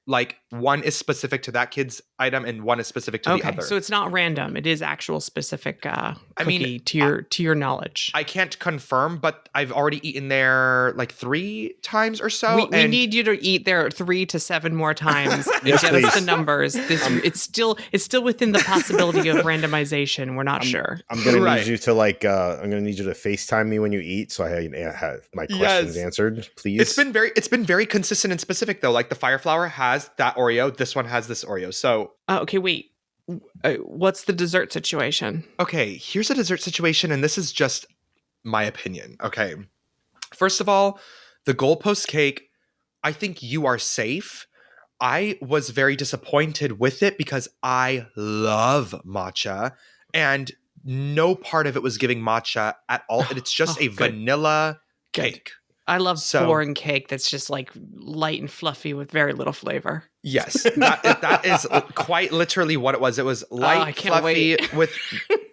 [SPEAKER 3] like one is specific to that kid's item, and one is specific to the
[SPEAKER 1] Okay,
[SPEAKER 3] other.
[SPEAKER 1] so it's not random. It is actual specific cookie
[SPEAKER 3] mean,
[SPEAKER 1] to your knowledge.
[SPEAKER 3] I can't confirm, but I've already eaten there like 3 times or so.
[SPEAKER 1] we
[SPEAKER 3] and
[SPEAKER 1] need you to eat there 3 to 7 more times and
[SPEAKER 2] Yes,
[SPEAKER 1] get us the
[SPEAKER 2] please.
[SPEAKER 1] numbers. It's still within the possibility of randomization. We're not sure.
[SPEAKER 2] I'm gonna
[SPEAKER 3] Right.
[SPEAKER 2] need you to I'm gonna need you to FaceTime me when you eat, so I have my questions
[SPEAKER 3] Yes.
[SPEAKER 2] answered, please.
[SPEAKER 3] it's been very consistent and specific though. Like the fire flower has that Oreo, this one has this Oreo. So
[SPEAKER 1] Okay, wait. What's the dessert situation?
[SPEAKER 3] okay, here's a dessert situation, and this is just my opinion. Okay. First of all, the goalpost cake, I think you are safe. I was very disappointed with it because I love matcha, and no part of it was giving matcha at all. And it's just a
[SPEAKER 1] Good.
[SPEAKER 3] vanilla
[SPEAKER 1] Good.
[SPEAKER 3] cake.
[SPEAKER 1] I love
[SPEAKER 3] So-
[SPEAKER 1] boring cake that's just like light and fluffy with very little flavor.
[SPEAKER 3] Yes, that is quite literally what it was. It was light,
[SPEAKER 1] I can't
[SPEAKER 3] fluffy,
[SPEAKER 1] wait.
[SPEAKER 3] with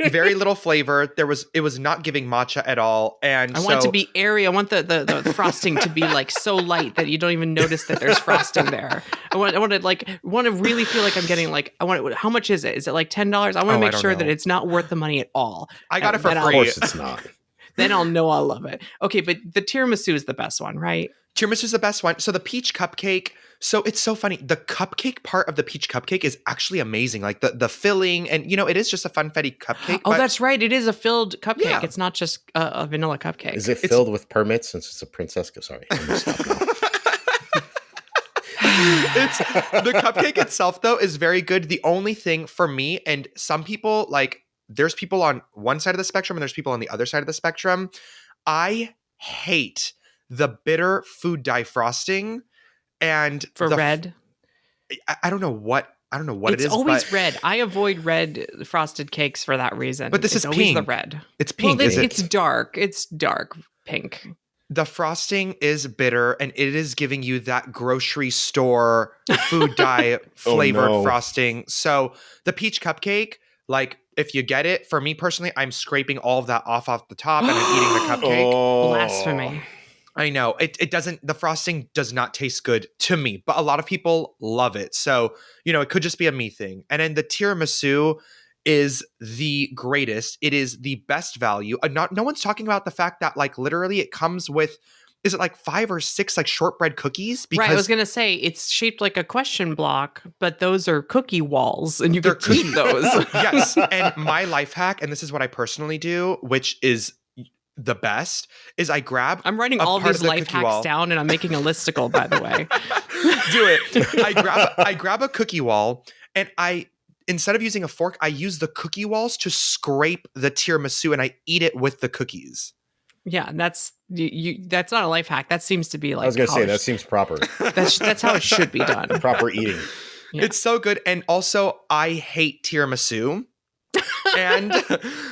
[SPEAKER 3] very little flavor. It was not giving matcha at all. And
[SPEAKER 1] I want it to be airy. I want the frosting to be like so light that you don't even notice that there's frosting there. I want to really feel like I'm getting like how much is it? Is it like $10? I want to
[SPEAKER 3] Oh, I
[SPEAKER 1] make
[SPEAKER 3] don't
[SPEAKER 1] sure that
[SPEAKER 3] know.
[SPEAKER 1] it's not worth the money at all.
[SPEAKER 3] I got it for
[SPEAKER 1] And
[SPEAKER 2] of
[SPEAKER 3] free.
[SPEAKER 2] course it's not.
[SPEAKER 1] Then I'll know I'll love it. Okay, but the tiramisu is the best one, right?
[SPEAKER 3] Tiramisu is the best one. So the peach cupcake. So it's so funny. The cupcake part of the peach cupcake is actually amazing. Like the filling, and it is just a funfetti cupcake.
[SPEAKER 1] Oh,
[SPEAKER 3] but
[SPEAKER 1] that's right. It is a filled cupcake.
[SPEAKER 3] Yeah.
[SPEAKER 1] It's not just a vanilla cupcake.
[SPEAKER 2] Is it filled with permits since it's a princess? Sorry. I'm gonna stop now.
[SPEAKER 3] It's the cupcake itself though is very good. The only thing for me, and some people, like, there's people on one side of the spectrum and there's people on the other side of the spectrum. I hate the bitter food dye frosting and
[SPEAKER 1] For red?
[SPEAKER 3] I don't know what it is.
[SPEAKER 1] It's always
[SPEAKER 3] but
[SPEAKER 1] red. I avoid red frosted cakes for that reason.
[SPEAKER 3] But this
[SPEAKER 1] it's
[SPEAKER 3] is
[SPEAKER 1] always
[SPEAKER 3] pink.
[SPEAKER 1] the red.
[SPEAKER 3] It's pink.
[SPEAKER 1] Well,
[SPEAKER 3] is it?
[SPEAKER 1] it's dark. It's dark pink.
[SPEAKER 3] The frosting is bitter and it is giving you that grocery store food dye flavored
[SPEAKER 2] no.
[SPEAKER 3] frosting. So the peach cupcake, like, if you get it, for me personally, I'm scraping all of that off the top and I'm eating the cupcake.
[SPEAKER 2] Oh.
[SPEAKER 1] Blasphemy.
[SPEAKER 3] I know. It doesn't, the frosting does not taste good to me, but a lot of people love it. So, it could just be a me thing. And then the tiramisu is the greatest. It is the best value. No one's talking about the fact that, like, literally it comes with, is it like 5 or 6 like shortbread cookies?
[SPEAKER 1] Right, I was gonna say it's shaped like a question block, but those are cookie walls, and you
[SPEAKER 3] They're
[SPEAKER 1] can eat those.
[SPEAKER 3] Yes. And my life hack, and this is what I personally do, which is the best, is I grab.
[SPEAKER 1] I'm writing
[SPEAKER 3] a
[SPEAKER 1] all
[SPEAKER 3] part
[SPEAKER 1] these
[SPEAKER 3] of the
[SPEAKER 1] life
[SPEAKER 3] cookie
[SPEAKER 1] hacks
[SPEAKER 3] wall.
[SPEAKER 1] down, and I'm making a listicle, by the way.
[SPEAKER 3] Do it. I grab a cookie wall, and instead of using a fork, I use the cookie walls to scrape the tiramisu, and I eat it with the cookies.
[SPEAKER 1] Yeah, that's that's not a life hack. That seems to be like
[SPEAKER 2] I was gonna say that
[SPEAKER 1] college.
[SPEAKER 2] seems proper.
[SPEAKER 1] That's how it should be done.
[SPEAKER 2] Proper eating.
[SPEAKER 1] Yeah.
[SPEAKER 3] It's so good. And also, I hate tiramisu. And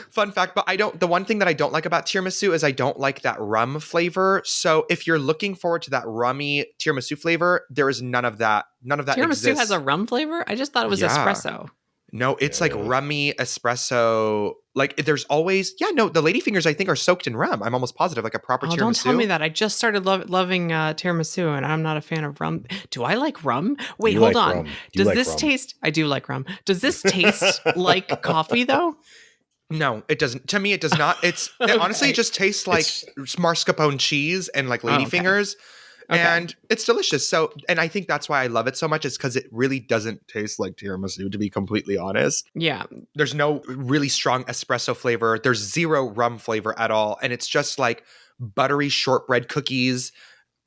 [SPEAKER 3] fun fact, but the one thing that I don't like about tiramisu is I don't like that rum flavor. So if you're looking forward to that rummy tiramisu flavor, there is none of that. None of that
[SPEAKER 1] Tiramisu
[SPEAKER 3] exists.
[SPEAKER 1] has a rum flavor? I just thought it was
[SPEAKER 3] Yeah.
[SPEAKER 1] espresso.
[SPEAKER 3] No, it's like rummy espresso. Like, there's always, the ladyfingers I think are soaked in rum. I'm almost positive, like a proper tiramisu.
[SPEAKER 1] Don't tell me that. I just started loving tiramisu, and I'm not a fan of rum. Do I like rum? Wait, hold on.
[SPEAKER 2] Rum.
[SPEAKER 1] Does
[SPEAKER 2] like
[SPEAKER 1] this
[SPEAKER 2] rum.
[SPEAKER 1] taste? I do like rum. Does this taste like coffee though?
[SPEAKER 3] No, it doesn't. To me, it does not. It honestly just tastes like mascarpone cheese and like ladyfingers.
[SPEAKER 1] Okay.
[SPEAKER 3] And it's delicious. So, and I think that's why I love it so much, is because it really doesn't taste like tiramisu, to be completely honest.
[SPEAKER 1] Yeah.
[SPEAKER 3] There's no really strong espresso flavor. There's zero rum flavor at all. And it's just like buttery shortbread cookies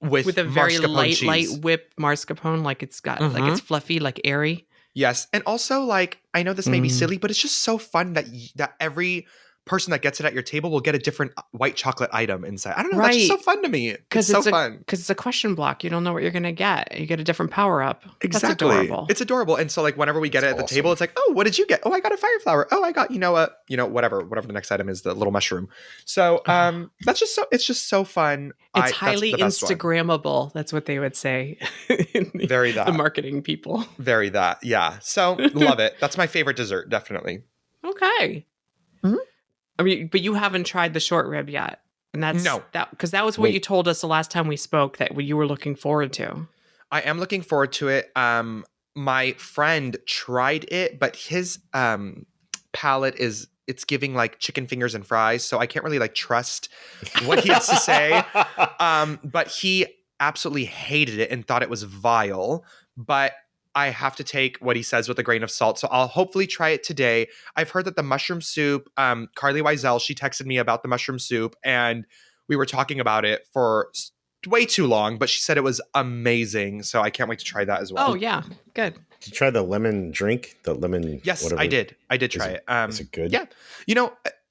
[SPEAKER 3] with
[SPEAKER 1] a very
[SPEAKER 3] mascarpone
[SPEAKER 1] light
[SPEAKER 3] cheese.
[SPEAKER 1] whip mascarpone, like it's got like it's fluffy, like airy.
[SPEAKER 3] Yes. And also, like, I know this may be silly, but it's just so fun that that every person that gets it at your table will get a different white chocolate item inside. I don't know. That's just so fun to me. It's so fun.
[SPEAKER 1] Because it's a question block. You don't know what you're going to get. You get a different power up.
[SPEAKER 3] Exactly.
[SPEAKER 1] That's adorable.
[SPEAKER 3] It's adorable. And so, like, whenever we get it at the
[SPEAKER 2] awesome.
[SPEAKER 3] table, it's like, oh, what did you get? Oh, I got a fire flower. Oh, I got, whatever the next item is, the little mushroom. So that's just it's just so fun.
[SPEAKER 1] It's
[SPEAKER 3] that's
[SPEAKER 1] highly
[SPEAKER 3] the best one.
[SPEAKER 1] Instagrammable. That's what they would say.
[SPEAKER 3] Very that.
[SPEAKER 1] The marketing people.
[SPEAKER 3] Very that. Yeah. So love it. That's my favorite dessert. Definitely.
[SPEAKER 1] Okay.
[SPEAKER 3] Mhm.
[SPEAKER 1] I mean, but you haven't tried the short rib yet. And that's
[SPEAKER 3] No.
[SPEAKER 1] because that was what you told us the last time we spoke that you were looking forward to.
[SPEAKER 3] I am looking forward to it. My friend tried it, but his palate it's giving like chicken fingers and fries, so I can't really like trust what he has to say. But he absolutely hated it and thought it was vile. But I have to take what he says with a grain of salt. So I'll hopefully try it today. I've heard that the mushroom soup, Carly Wiesel, she texted me about the mushroom soup, and we were talking about it for way too long, but she said it was amazing. So I can't wait to try that as well.
[SPEAKER 1] Oh, yeah. Good.
[SPEAKER 2] Did you try the lemon drink? The lemon.
[SPEAKER 3] Yes,
[SPEAKER 2] whatever.
[SPEAKER 3] I did. I did try it.
[SPEAKER 2] Is it good?
[SPEAKER 3] Yeah.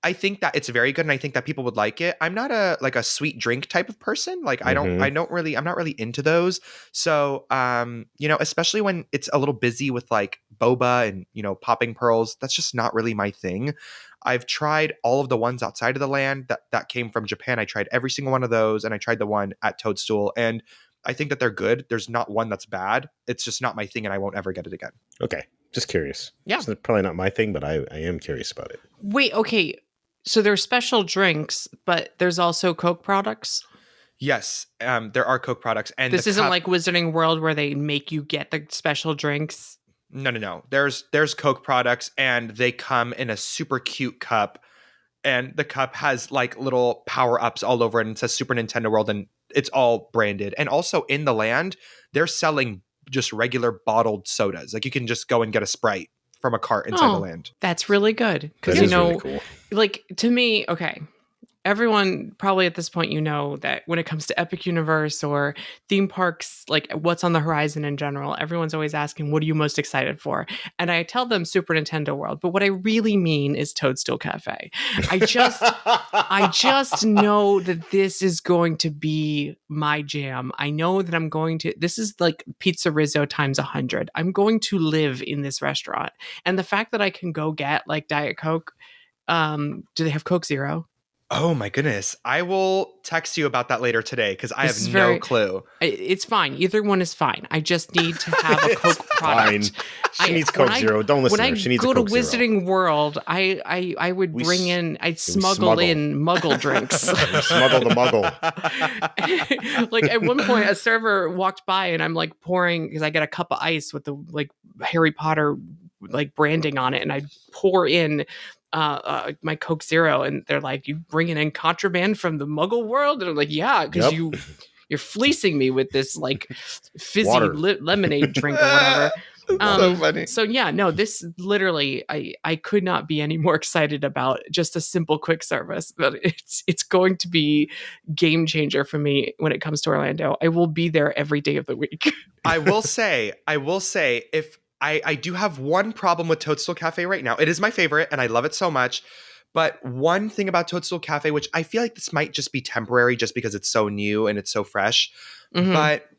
[SPEAKER 3] I think that it's very good, and I think that people would like it. I'm not a sweet drink type of person. Like I'm not really into those. So, especially when it's a little busy with like boba and, popping pearls, that's just not really my thing. I've tried all of the ones outside of the land that came from Japan. I tried every single one of those, and I tried the one at Toadstool, and I think that they're good. There's not one that's bad. It's just not my thing, and I won't ever get it again.
[SPEAKER 2] Okay. Just curious.
[SPEAKER 3] Yeah.
[SPEAKER 2] It's probably not my thing, but I am curious about it.
[SPEAKER 1] Wait, okay. So there's special drinks, but there's also Coke products?
[SPEAKER 3] Yes, there are Coke products. And
[SPEAKER 1] this isn't like Wizarding World where they make you get the special drinks?
[SPEAKER 3] No. There's Coke products, and they come in a super cute cup. and the cup has like little power-ups all over it, and it says Super Nintendo World, and it's all branded. And also in the land, they're selling just regular bottled sodas. Like you can just go and get a Sprite from a cart inside the land.
[SPEAKER 1] That's really good. Because,
[SPEAKER 2] That is really cool.
[SPEAKER 1] like to me, okay, everyone probably at this point, that when it comes to Epic Universe or theme parks, like what's on the horizon in general, everyone's always asking, what are you most excited for? And I tell them Super Nintendo World, but what I really mean is Toadstool Cafe. I just know that this is going to be my jam. I know that this is like Pizza Rizzo times 100. I'm going to live in this restaurant. And the fact that I can go get like Diet Coke, do they have Coke Zero?
[SPEAKER 3] Oh my goodness. I will text you about that later today because I have no clue.
[SPEAKER 1] It's fine. Either one is fine. I just need to have a Coke product.
[SPEAKER 2] She needs Coke Zero. Don't listen to her. She needs a Coke Zero.
[SPEAKER 1] When I go to Wizarding World, I would I'd smuggle in Muggle drinks.
[SPEAKER 2] Smuggle the Muggle.
[SPEAKER 1] Like at one point, a server walked by and I'm like pouring, because I get a cup of ice with the like Harry Potter like branding on it, and I pour in my Coke Zero, and they're like, "You bringing in contraband from the Muggle world?" And I'm like, "Yeah, because you're fleecing me with this like fizzy lemonade drink or whatever."
[SPEAKER 3] So funny.
[SPEAKER 1] So yeah, no, this literally, I could not be any more excited about just a simple quick service, but it's going to be game changer for me when it comes to Orlando. I will be there every day of the week.
[SPEAKER 3] I will say, if I do have one problem with Toadstool Cafe right now. It is my favorite, and I love it so much. But one thing about Toadstool Cafe, which I feel like this might just be temporary just because it's so new and it's so fresh, but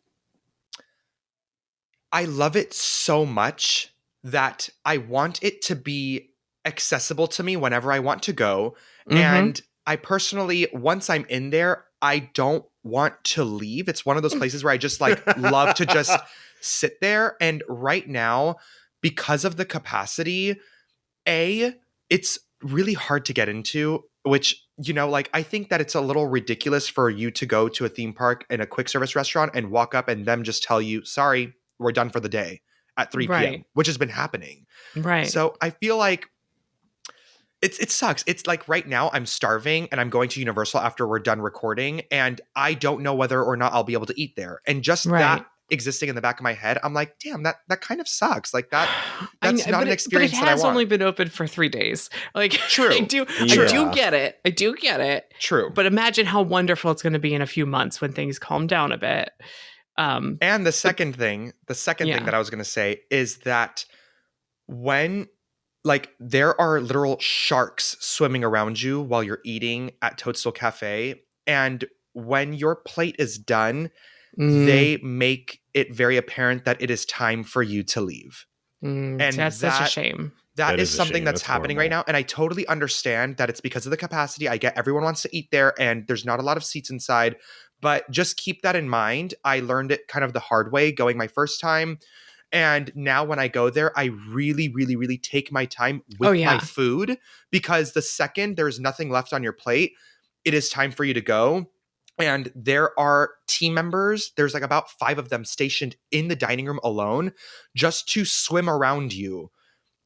[SPEAKER 3] I love it so much that I want it to be accessible to me whenever I want to go. And I personally, once I'm in there, I don't want to leave. It's one of those places where I just like love to just sit there. And right now, because of the capacity, it's really hard to get into, which, like I think that it's a little ridiculous for you to go to a theme park in a quick service restaurant and walk up and them just tell you, sorry, we're done for the day at 3 p.m., which has been happening.
[SPEAKER 1] Right.
[SPEAKER 3] So I feel like it sucks. It's like right now I'm starving and I'm going to Universal after we're done recording, and I don't know whether or not I'll be able to eat there. And just that existing in the back of my head, I'm like, damn, that kind of sucks. Like that's not an experience that I want.
[SPEAKER 1] But it has only been open for 3 days. Like,
[SPEAKER 3] true.
[SPEAKER 1] I do get it. I do get it.
[SPEAKER 3] True.
[SPEAKER 1] But imagine how wonderful it's going to be in a few months when things calm down a bit.
[SPEAKER 3] And the second thing that I was going to say is that when like there are literal sharks swimming around you while you're eating at Toadstool Cafe, and when your plate is done, they make it very apparent that it is time for you to leave.
[SPEAKER 1] And that's such a shame.
[SPEAKER 3] That is something that's happening right now. And I totally understand that it's because of the capacity. I get everyone wants to eat there and there's not a lot of seats inside, but just keep that in mind. I learned it kind of the hard way going my first time. And now when I go there, I really, really, really take my time with my food, because the second there's nothing left on your plate, it is time for you to go. And there are team members, there's like about 5 of them stationed in the dining room alone just to swim around you.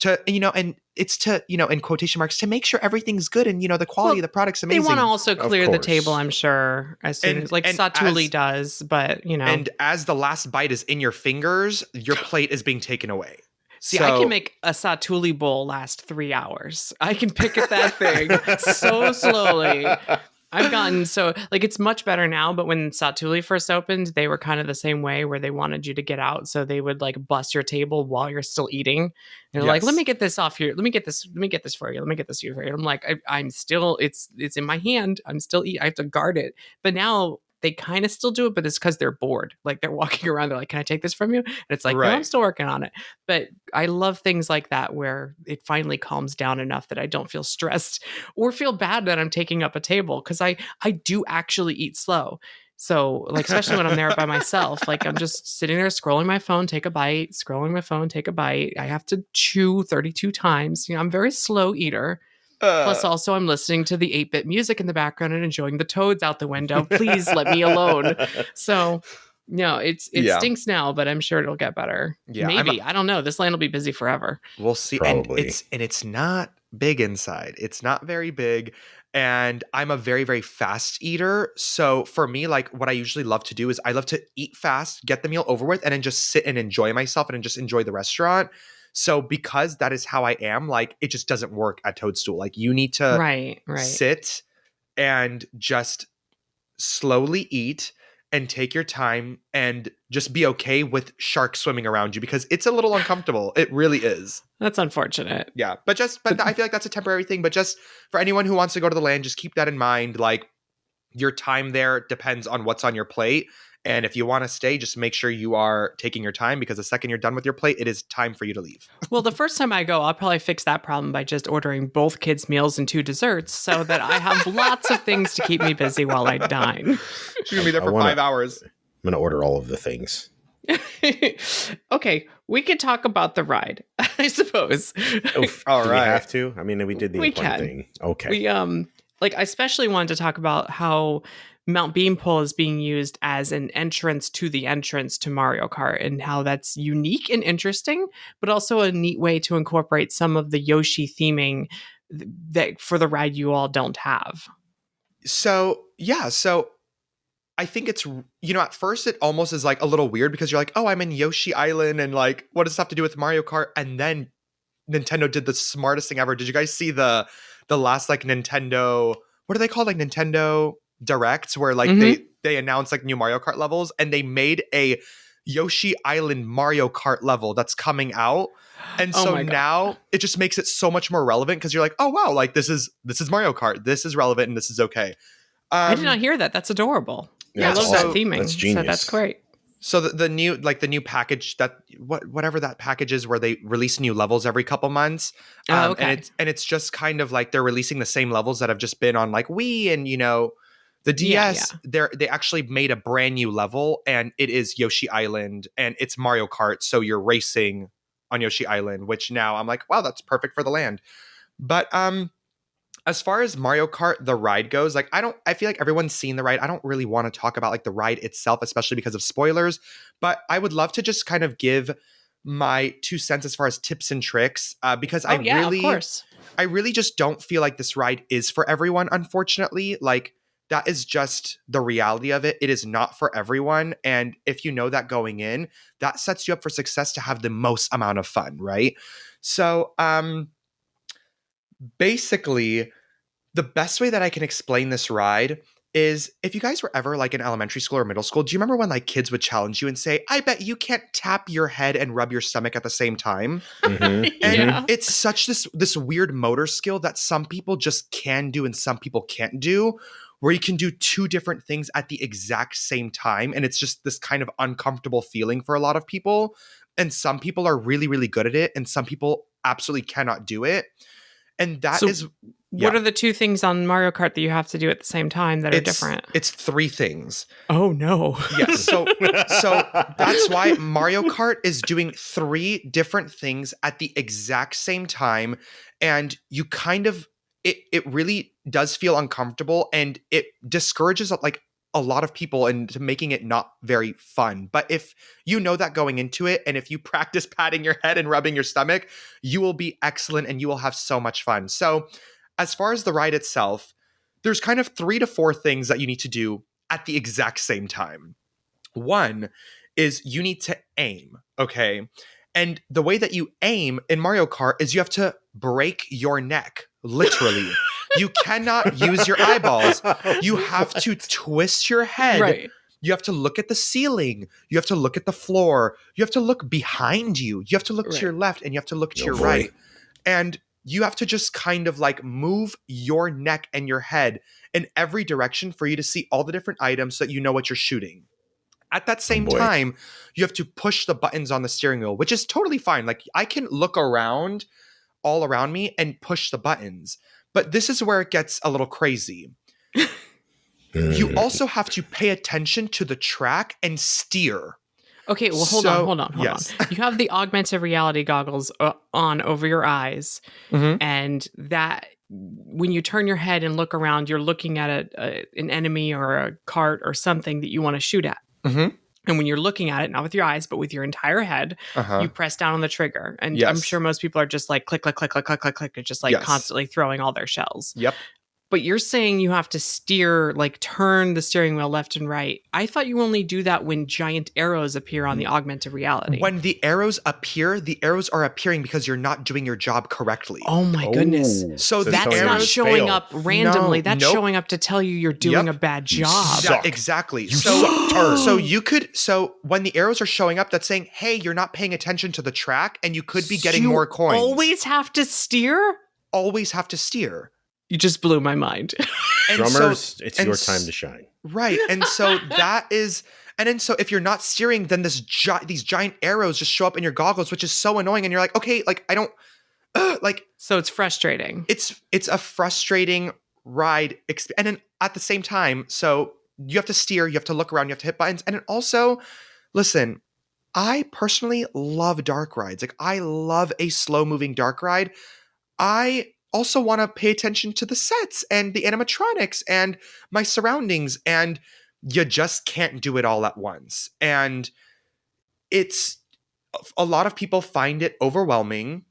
[SPEAKER 3] And it's to, in quotation marks, to make sure everything's good and, the quality of the product's amazing.
[SPEAKER 1] They want to also clear the table, I'm sure, as soon as, like Satuli does, but,
[SPEAKER 3] And as the last bite is in your fingers, your plate is being taken away.
[SPEAKER 1] See, I can make a Satuli bowl last 3 hours. I can pick at that thing so slowly. I've gotten it's much better now, but when Satuli first opened, they were kind of the same way, where they wanted you to get out. So they would like bust your table while you're still eating. They're like, let me get this off here. Let me get this for you. Let me get this for you. And I'm like, I'm still, it's in my hand. I'm still eating. I have to guard it. But now they kind of still do it, but it's because they're bored. Like they're walking around. They're like, can I take this from you? And it's like, no, I'm still working on it. But I love things like that, where it finally calms down enough that I don't feel stressed or feel bad that I'm taking up a table. Cause I do actually eat slow. So like, especially when I'm there by myself, like I'm just sitting there scrolling my phone, take a bite, scrolling my phone, take a bite. I have to chew 32 times. I'm a very slow eater. Plus, also, I'm listening to the 8-bit music in the background and enjoying the toads out the window. Please let me alone. So, no, it stinks now, but I'm sure it'll get better. Yeah, maybe. I don't know. This land will be busy forever.
[SPEAKER 3] We'll see.
[SPEAKER 2] Probably.
[SPEAKER 3] And it's not big inside. It's not very big. And I'm a very, very fast eater. So for me, like what I usually love to do is I love to eat fast, get the meal over with, and then just sit and enjoy myself and then just enjoy the restaurant. So because that is how I am, like it just doesn't work at Toadstool. Like you need to
[SPEAKER 1] Right.
[SPEAKER 3] sit and just slowly eat and take your time and just be okay with sharks swimming around you because it's a little uncomfortable. It really is.
[SPEAKER 1] That's unfortunate.
[SPEAKER 3] Yeah. But I feel like that's a temporary thing. But just for anyone who wants to go to the land, just keep that in mind. Like your time there depends on what's on your plate. And if you want to stay, just make sure you are taking your time because the second you're done with your plate, it is time for you to leave.
[SPEAKER 1] Well, the first time I go, I'll probably fix that problem by just ordering both kids' meals and 2 desserts so that I have lots of things to keep me busy while I dine.
[SPEAKER 3] She's going to be there for 5 hours.
[SPEAKER 2] I'm going to order all of the things.
[SPEAKER 1] Okay, we could talk about the ride, I suppose.
[SPEAKER 3] All
[SPEAKER 2] Do
[SPEAKER 3] right.
[SPEAKER 2] we have to? I mean, we did the
[SPEAKER 1] We
[SPEAKER 2] important
[SPEAKER 1] can.
[SPEAKER 2] thing. Okay.
[SPEAKER 1] We like I especially wanted to talk about how Mount Beanpole is being used as an entrance to Mario Kart and how that's unique and interesting, but also a neat way to incorporate some of the Yoshi theming that for the ride you all don't have.
[SPEAKER 3] So, yeah. So I think it's, at first it almost is like a little weird because you're like, oh, I'm in Yoshi Island and like, what does this have to do with Mario Kart? And then Nintendo did the smartest thing ever. Did you guys see the last like Nintendo, what are they called? Like Nintendo Directs where like they announced like new Mario Kart levels and they made a Yoshi Island Mario Kart level that's coming out. And
[SPEAKER 1] Oh
[SPEAKER 3] so
[SPEAKER 1] my God.
[SPEAKER 3] now it just makes it so much more relevant because you're like, oh wow, like this is Mario Kart. This is relevant and this is okay.
[SPEAKER 1] I did not hear that. That's adorable.
[SPEAKER 3] Yeah,
[SPEAKER 1] I love
[SPEAKER 3] so
[SPEAKER 1] that theming.
[SPEAKER 2] that's
[SPEAKER 1] So
[SPEAKER 2] genius.
[SPEAKER 1] that's great.
[SPEAKER 3] So the new package that whatever that package is where they release new levels every couple months,
[SPEAKER 1] Oh, okay.
[SPEAKER 3] and it's just kind of like they're releasing the same levels that have just been on like Wii and the DS. They actually made a brand new level and it is Yoshi Island and it's Mario Kart. So you're racing on Yoshi Island, which now I'm like, wow, that's perfect for the land. But as far as Mario Kart, the ride goes, like I feel like everyone's seen the ride. I don't really want to talk about like the ride itself, especially because of spoilers, but I would love to just kind of give my 2 cents as far as tips and tricks, because
[SPEAKER 1] Of course.
[SPEAKER 3] I really just don't feel like this ride is for everyone, unfortunately. Like that is just the reality of it. It is not for everyone. And if you know that going in, that sets you up for success to have the most amount of fun, right? So, basically, the best way that I can explain this ride is if you guys were ever like in elementary school or middle school, do you remember when like kids would challenge you and say, I bet you can't tap your head and rub your stomach at the same time?
[SPEAKER 2] Mhm.
[SPEAKER 3] And it's such this weird motor skill that some people just can do and some people can't do, where you can do 2 different things at the exact same time. And it's just this kind of uncomfortable feeling for a lot of people. And some people are really, really good at it. And some people absolutely cannot do it. And that is.
[SPEAKER 1] What are the 2 things on Mario Kart that you have to do at the same time that are different?
[SPEAKER 3] It's 3 things.
[SPEAKER 1] Oh no.
[SPEAKER 3] Yes. So that's why Mario Kart is doing 3 different things at the exact same time. And you kind of, it really does feel uncomfortable and it discourages like a lot of people into making it not very fun. But if you know that going into it, and if you practice patting your head and rubbing your stomach, you will be excellent and you will have so much fun. So as far as the ride itself, there's kind of 3 to 4 things that you need to do at the exact same time. One is you need to aim, okay? And the way that you aim in Mario Kart is you have to break your neck, literally. You cannot use your eyeballs. You have to twist your head.
[SPEAKER 1] Right.
[SPEAKER 3] You have to look at the ceiling. You have to look at the floor. You have to look behind you. You have to look to your left and you have to look to your right. And you have to just kind of like move your neck and your head in every direction for you to see all the different items so that you know what you're shooting. At that same time, you have to push the buttons on the steering wheel, which is totally fine. Like I can look around all around me and push the buttons. But this is where it gets a little crazy. You also have to pay attention to the track and steer.
[SPEAKER 1] Okay, well, hold on. You have the augmented reality goggles on over your eyes, and that when you turn your head and look around, you're looking at an enemy or a cart or something that you want to shoot at. And when you're looking at it, not with your eyes, but with your entire head, you press down on the trigger. And I'm sure most people are just like click, click, click, click, click, click, click, and just like constantly throwing all their shells.
[SPEAKER 3] Yep.
[SPEAKER 1] But you're saying you have to steer, like turn the steering wheel left and right. I thought you only do that when giant arrows appear on the augmented reality.
[SPEAKER 3] When the arrows appear, the arrows are appearing because you're not doing your job correctly.
[SPEAKER 1] Oh my goodness.
[SPEAKER 3] So
[SPEAKER 1] that's not showing up randomly. That's showing up to tell you you're doing a bad job.
[SPEAKER 3] Exactly. So when the arrows are showing up, that's saying, hey, you're not paying attention to the track and you could be getting more coins.
[SPEAKER 1] Always have to steer?
[SPEAKER 3] Always have to steer.
[SPEAKER 1] You just blew my mind.
[SPEAKER 2] Drummers, it's your time to shine.
[SPEAKER 3] Right. And so so if you're not steering, then these giant arrows just show up in your goggles, which is so annoying. And you're like, okay, like I don't
[SPEAKER 1] so it's frustrating.
[SPEAKER 3] It's a frustrating ride. And then at the same time, so you have to steer, you have to look around, you have to hit buttons. And then also, listen, I personally love dark rides. Like I love a slow moving dark ride. I also want to pay attention to the sets and the animatronics and my surroundings, and you just can't do it all at once. And it's a lot of people find it overwhelming,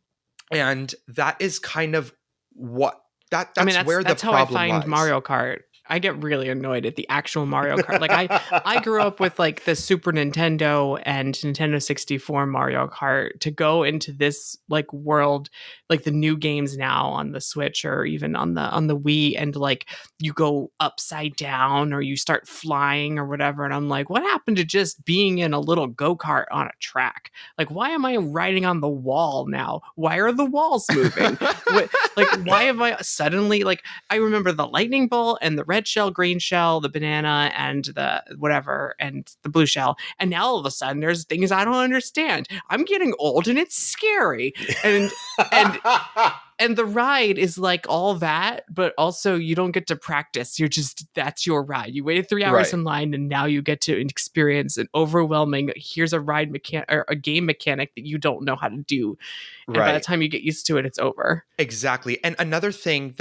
[SPEAKER 3] and that is kind of what that's where the problem lies.
[SPEAKER 1] That's how I find Mario Kart. I get really annoyed at the actual Mario Kart. Like I grew up with like the Super Nintendo and Nintendo 64 Mario Kart. To go into this like world, like the new games now on the Switch or even on the Wii, and like you go upside down or you start flying or whatever. And I'm like, what happened to just being in a little go-kart on a track? Like, why am I riding on the wall now? Why are the walls moving? Why am I suddenly like, I remember the lightning bolt and the red shell, green shell, the banana, and the whatever, and the blue shell. And now all of a sudden there's things I don't understand. I'm getting old and it's scary. And the ride is like all that, but also you don't get to practice. That's your ride. You waited 3 hours in line and now you get to experience an overwhelming, here's a ride mechanic or a game mechanic that you don't know how to do. And by the time you get used to it, it's over.
[SPEAKER 3] Exactly. And another thing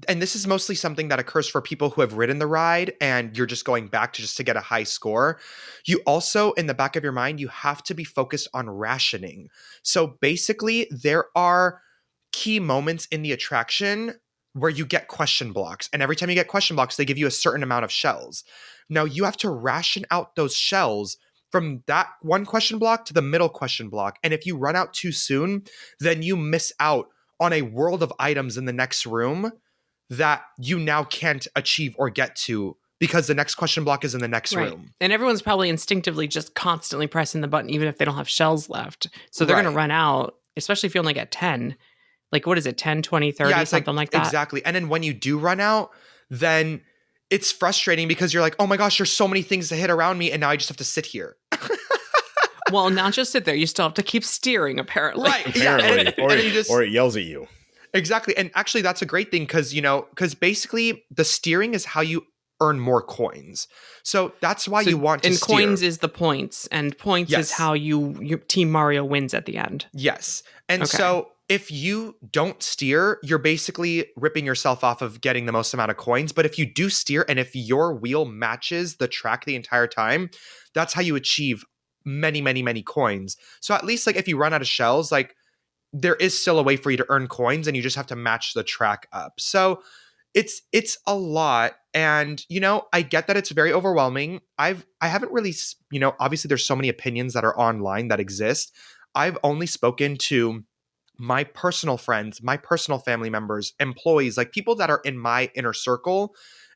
[SPEAKER 3] and this is mostly something that occurs for people who have ridden the ride and you're just going back to get a high score. You also, in the back of your mind, you have to be focused on rationing. So basically, there are key moments in the attraction where you get question blocks. And every time you get question blocks, they give you a certain amount of shells. Now, you have to ration out those shells from that one question block to the middle question block. And if you run out too soon, then you miss out on a world of items in the next room that you now can't achieve or get to because the next question block is in the next room.
[SPEAKER 1] And everyone's probably instinctively just constantly pressing the button, even if they don't have shells left. So they're going to run out, especially if you only get 10. Like, what is it, 10, 20, 30, something like that?
[SPEAKER 3] Exactly. And then when you do run out, then it's frustrating because you're like, oh my gosh, there's so many things to hit around me, and now I just have to sit here.
[SPEAKER 1] Well, not just sit there. You still have to keep steering, apparently.
[SPEAKER 3] Right.
[SPEAKER 2] Apparently. Or it yells at you.
[SPEAKER 3] Exactly. And actually, that's a great thing because basically the steering is how you earn more coins. So that's why you want to steer.
[SPEAKER 1] And coins is the points. And points is how your Team Mario wins at the end.
[SPEAKER 3] Yes. And so if you don't steer, you're basically ripping yourself off of getting the most amount of coins. But if you do steer and if your wheel matches the track the entire time, that's how you achieve many, many, many coins. So at least like if you run out of shells, like there is still a way for you to earn coins and you just have to match the track up. So it's a lot. And, I get that it's very overwhelming. I haven't really, obviously there's so many opinions that are online that exist. I've only spoken to my personal friends, my personal family members, employees, like people that are in my inner circle.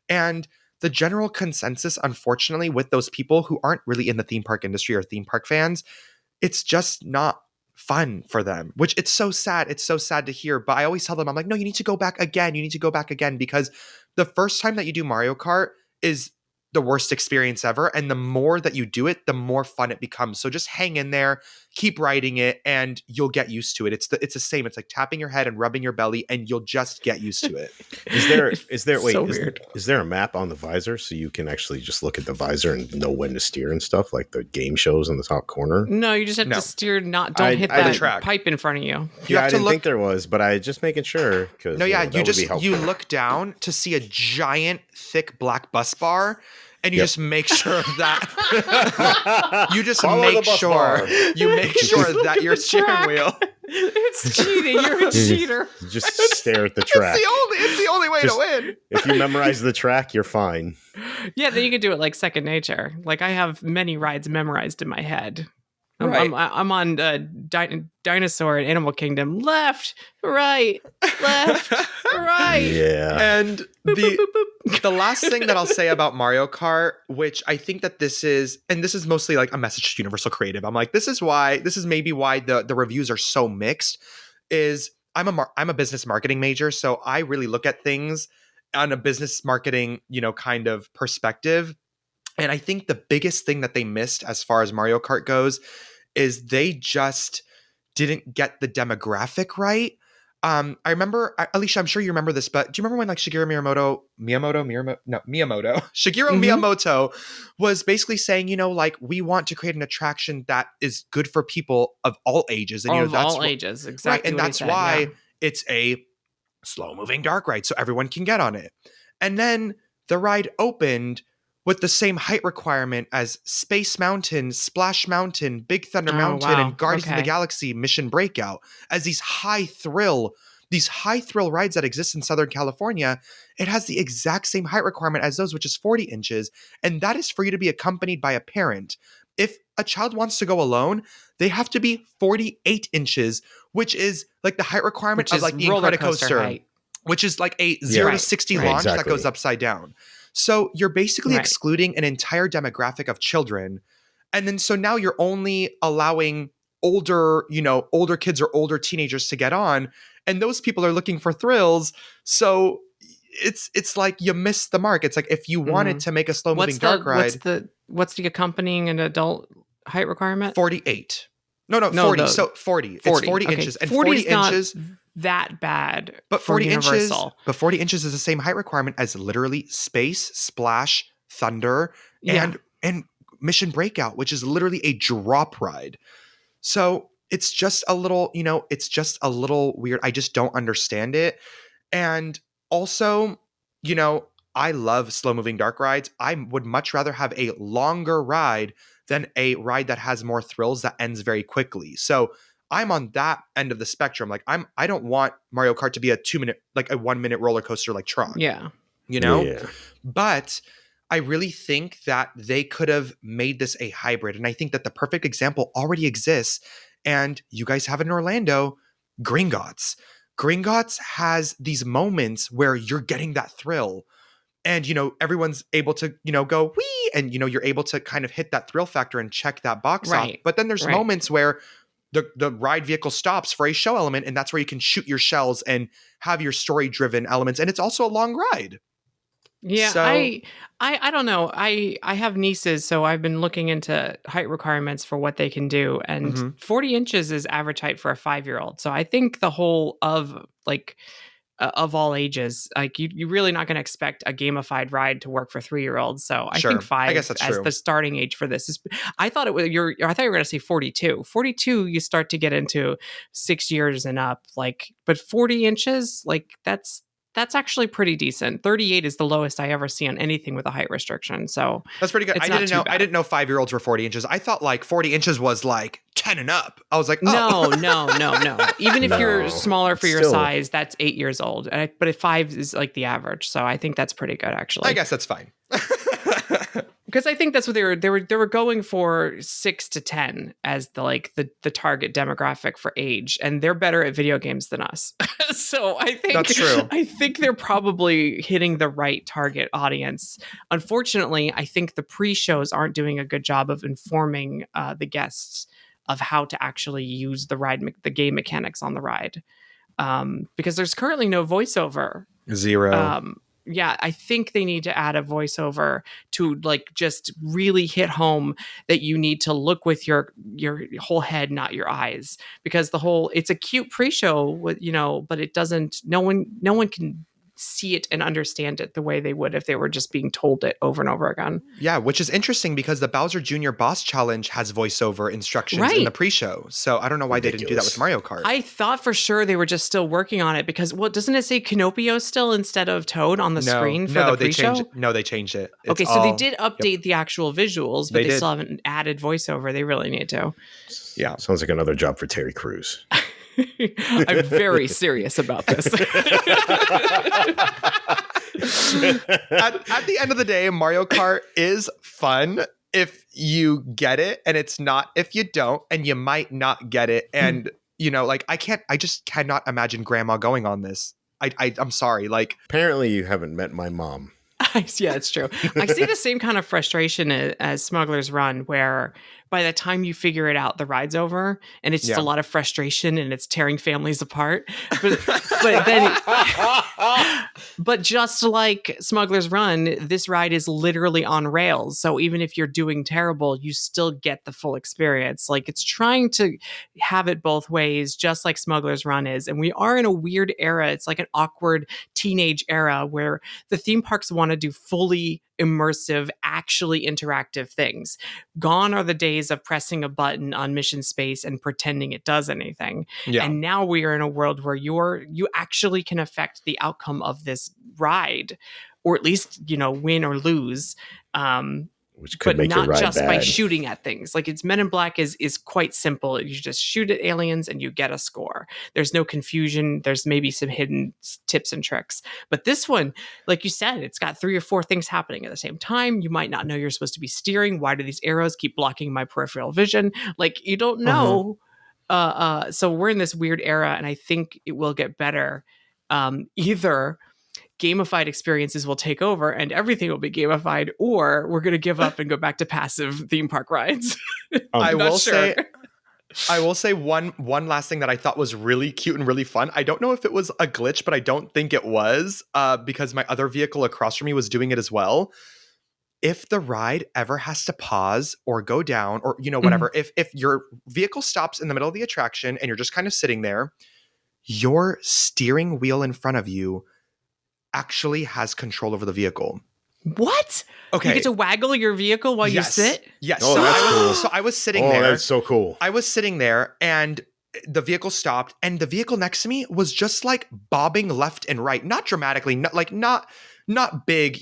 [SPEAKER 3] And the general consensus, unfortunately, with those people who aren't really in the theme park industry or theme park fans, it's just not fun for them, which it's so sad. It's so sad to hear. But I always tell them, I'm like, no, you need to go back again. You need to go back again, because the first time that you do Mario Kart is the worst experience ever. And the more that you do it, the more fun it becomes. So just hang in there, keep riding it, and you'll get used to it. It's the same. It's like tapping your head and rubbing your belly, and you'll just get used to it.
[SPEAKER 2] Is there a map on the visor so you can actually just look at the visor and know when to steer and stuff, like the game shows in the top corner?
[SPEAKER 1] No, you just have to steer. Don't hit that pipe in front of you.
[SPEAKER 2] I didn't think there was, but I just making sure.
[SPEAKER 3] You look down to see a giant, thick black bus bar. and you just make sure that you just
[SPEAKER 2] Follow the
[SPEAKER 3] make
[SPEAKER 2] bus
[SPEAKER 3] sure
[SPEAKER 2] bar.
[SPEAKER 3] you make sure
[SPEAKER 1] look
[SPEAKER 3] that
[SPEAKER 1] at
[SPEAKER 3] your
[SPEAKER 1] the
[SPEAKER 3] steering
[SPEAKER 1] track.
[SPEAKER 3] wheel.
[SPEAKER 1] It's cheating. You're a cheater.
[SPEAKER 2] Just stare at the track.
[SPEAKER 3] It's the only way
[SPEAKER 2] Just-
[SPEAKER 3] to win.
[SPEAKER 2] If you memorize the track, you're fine.
[SPEAKER 1] Yeah, then you can do it like second nature. Like I have many rides memorized in my head.
[SPEAKER 3] Right.
[SPEAKER 1] I'm on Dinosaur and Animal Kingdom. Left, right, left, right.
[SPEAKER 2] Yeah.
[SPEAKER 3] And
[SPEAKER 1] Boop, boop, boop, boop.
[SPEAKER 3] the last thing that I'll say about Mario Kart, which I think that this is mostly like a message to Universal Creative. I'm like, this is maybe why the reviews are so mixed, is I'm a business marketing major, so I really look at things on a business marketing, kind of perspective. And I think the biggest thing that they missed as far as Mario Kart goes is they just didn't get the demographic right. I remember, Alicia, I'm sure you remember this, but do you remember when like Shigeru Miyamoto was basically saying, like, we want to create an attraction that is good for people of all ages. And
[SPEAKER 1] Of
[SPEAKER 3] that's
[SPEAKER 1] all ages, exactly.
[SPEAKER 3] right. And
[SPEAKER 1] what he
[SPEAKER 3] that's
[SPEAKER 1] said,
[SPEAKER 3] why
[SPEAKER 1] yeah.
[SPEAKER 3] it's a slow moving dark ride, so everyone can get on it. And then the ride opened with the same height requirement as Space Mountain, Splash Mountain, Big Thunder
[SPEAKER 1] Oh,
[SPEAKER 3] Mountain,
[SPEAKER 1] wow.
[SPEAKER 3] and Guardians of the
[SPEAKER 1] Okay.
[SPEAKER 3] Galaxy Mission Breakout as these high thrill rides that exist in Southern California. It has the exact same height requirement as those, which is 40 inches. And that is for you to be accompanied by a parent. If a child wants to go alone, they have to be 48 inches, which is like the height requirement
[SPEAKER 1] Which
[SPEAKER 3] of
[SPEAKER 1] is
[SPEAKER 3] like the
[SPEAKER 1] roller
[SPEAKER 3] Incredicoaster,
[SPEAKER 1] coaster height.
[SPEAKER 3] which is like a 0 to
[SPEAKER 1] Right,
[SPEAKER 3] 60
[SPEAKER 1] right.
[SPEAKER 3] launch that
[SPEAKER 2] Exactly.
[SPEAKER 3] goes upside down. So you're basically
[SPEAKER 1] Right.
[SPEAKER 3] excluding an entire demographic of children. And then so now you're only allowing older kids or older teenagers to get on. And those people are looking for thrills. So it's like you missed the mark. It's like if you wanted to make a slow moving dark ride,
[SPEAKER 1] What's the accompanying an adult height requirement?
[SPEAKER 3] 48. No, 40.
[SPEAKER 1] the-
[SPEAKER 3] So 40.
[SPEAKER 1] 40.
[SPEAKER 3] It's 40
[SPEAKER 1] Okay,
[SPEAKER 3] inches. And
[SPEAKER 1] 40
[SPEAKER 3] 40
[SPEAKER 1] is not
[SPEAKER 3] inches.
[SPEAKER 1] that bad.
[SPEAKER 3] But
[SPEAKER 1] for
[SPEAKER 3] 40
[SPEAKER 1] Universal.
[SPEAKER 3] inches is the same height requirement as literally Space, Splash, Thunder,
[SPEAKER 1] Yeah.
[SPEAKER 3] and Mission Breakout, which is literally a drop ride. So it's just a little, weird. I just don't understand it. And also, I love slow moving dark rides. I would much rather have a longer ride than a ride that has more thrills that ends very quickly. So I'm on that end of the spectrum. Like I don't want Mario Kart to be a 2-minute, like a 1-minute roller coaster like Tron.
[SPEAKER 1] Yeah.
[SPEAKER 2] Yeah.
[SPEAKER 3] But I really think that they could have made this a hybrid. And I think that the perfect example already exists. And you guys have it in Orlando, Gringotts. Gringotts has these moments where you're getting that thrill. And, everyone's able to, go, wee, and, you're able to kind of hit that thrill factor and check that box off.
[SPEAKER 1] Right.
[SPEAKER 3] But then there's
[SPEAKER 1] Right.
[SPEAKER 3] moments where the ride vehicle stops for a show element, and that's where you can shoot your shells and have your story-driven elements. And it's also a long ride.
[SPEAKER 1] Yeah,
[SPEAKER 3] So-
[SPEAKER 1] I don't know. I have nieces, so I've been looking into height requirements for what they can do, and
[SPEAKER 3] Mhm.
[SPEAKER 1] 40 inches is average height for a 5-year-old. So I think the whole of all ages, like you're really not going to expect a gamified ride to work for 3-year-olds. So I
[SPEAKER 3] Sure.
[SPEAKER 1] think 5
[SPEAKER 3] I guess that's
[SPEAKER 1] as
[SPEAKER 3] true.
[SPEAKER 1] the starting age for this is. I thought I thought you were going to say 42. 42, you start to get into 6 years and up. But 40 inches, that's actually pretty decent. 38 is the lowest I ever see on anything with a height restriction. So
[SPEAKER 3] That's pretty good.
[SPEAKER 1] It's
[SPEAKER 3] I
[SPEAKER 1] not
[SPEAKER 3] didn't
[SPEAKER 1] too
[SPEAKER 3] know. I
[SPEAKER 1] bad.
[SPEAKER 3] didn't know 5-year-olds were 40 inches. I thought like 40 inches was like 10 and up. I was like, oh.
[SPEAKER 1] No. Even if you're
[SPEAKER 2] No.
[SPEAKER 1] smaller for your
[SPEAKER 2] Still.
[SPEAKER 1] size, that's 8 years old. But 5 is like the average. So I think that's pretty good, actually.
[SPEAKER 3] I guess that's fine.
[SPEAKER 1] Because I think that's what they were going for 6 to 10 as the target demographic for age, and they're better at video games than us. So I think
[SPEAKER 3] That's true.
[SPEAKER 1] I think they're probably hitting the right target audience. Unfortunately, I think the pre-shows aren't doing a good job of informing the guests of how to actually use the game mechanics on the ride, because there's currently no voiceover.
[SPEAKER 3] Zero.
[SPEAKER 1] Yeah, I think they need to add a voiceover to just really hit home that you need to look with your whole head, not your eyes, because it's a cute pre-show with, but it doesn't, no one can see it and understand it the way they would if they were just being told it over and over again.
[SPEAKER 3] Yeah, which is interesting because the Bowser Jr. Boss Challenge has voiceover instructions in the pre-show. So I don't know why they didn't do that with Mario Kart.
[SPEAKER 1] I thought for sure they were just still working on it because, well, doesn't it say Pinocchio still instead of Toad on the screen for the pre-show?
[SPEAKER 3] They changed it.
[SPEAKER 1] Okay, so they did update the actual visuals, but they still haven't added voiceover. They really need to.
[SPEAKER 2] Yeah. Sounds like another job for Terry Crews.
[SPEAKER 1] I'm very serious about this.
[SPEAKER 3] At the end of the day, Mario Kart is fun if you get it, and it's not if you don't, and you might not get it. And like I just cannot imagine Grandma going on this. I'm sorry. Like,
[SPEAKER 2] apparently you haven't met my mom.
[SPEAKER 1] Yeah, it's true. I see the same kind of frustration as Smuggler's Run, where by the time you figure it out, the ride's over, and it's just a lot of frustration, and it's tearing families apart. But just like Smuggler's Run, this ride is literally on rails. So even if you're doing terrible, you still get the full experience. Like, it's trying to have it both ways, just like Smuggler's Run is. And we are in a weird era. It's like an awkward teenage era where the theme parks want to do fully immersive, actually interactive things. Gone are the days of pressing a button on Mission Space and pretending it does anything. Yeah. And now we are in a world where you actually can affect the outcome of this ride, or at least, win or lose.
[SPEAKER 2] Which could make your ride
[SPEAKER 1] just
[SPEAKER 2] bad.
[SPEAKER 1] By shooting at things. Like, it's Men in Black is quite simple. You just shoot at aliens and you get a score. There's no confusion. There's maybe some hidden tips and tricks. But this one, like you said, it's got 3 or 4 things happening at the same time. You might not know you're supposed to be steering. Why do these arrows keep blocking my peripheral vision? Like, you don't know. So we're in this weird era, and I think it will get better. Either gamified experiences will take over and everything will be gamified, or we're going to give up and go back to passive theme park rides.
[SPEAKER 3] I will say one last thing that I thought was really cute and really fun. I don't know if it was a glitch, but I don't think it was, because my other vehicle across from me was doing it as well. If the ride ever has to pause or go down or, whatever, if your vehicle stops in the middle of the attraction and you're just kind of sitting there, your steering wheel in front of you actually has control over the vehicle.
[SPEAKER 1] What? Okay. You get to waggle your vehicle while you sit?
[SPEAKER 3] Yes.
[SPEAKER 2] Oh,
[SPEAKER 3] so I was sitting there.
[SPEAKER 2] Oh, that's so cool.
[SPEAKER 3] I was sitting there and the vehicle stopped, and the vehicle next to me was just like bobbing left and right. Not dramatically, not big,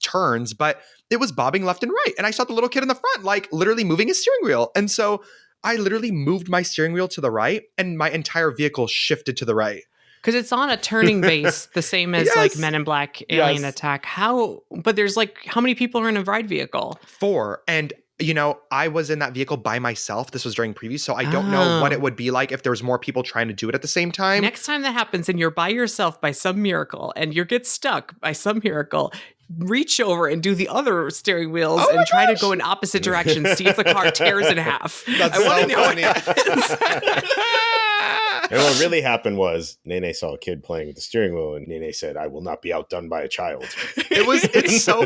[SPEAKER 3] turns, but it was bobbing left and right. And I saw the little kid in the front, like literally moving his steering wheel. And so I literally moved my steering wheel to the right, and my entire vehicle shifted to the right.
[SPEAKER 1] Because it's on a turning base, the same as like Men in Black Alien Attack. But there's how many people are in a ride vehicle?
[SPEAKER 3] 4. And, I was in that vehicle by myself. This was during preview, so I don't know what it would be like if there was more people trying to do it at the same time.
[SPEAKER 1] Next time that happens and you're by yourself by some miracle and you get stuck by some miracle, reach over and do the other steering wheels and try to go in opposite directions, see if the car tears in half.
[SPEAKER 3] I want to know what happens.
[SPEAKER 2] And what really happened was Naynay saw a kid playing with the steering wheel, and Naynay said, "I will not be outdone by a child."
[SPEAKER 3] It's so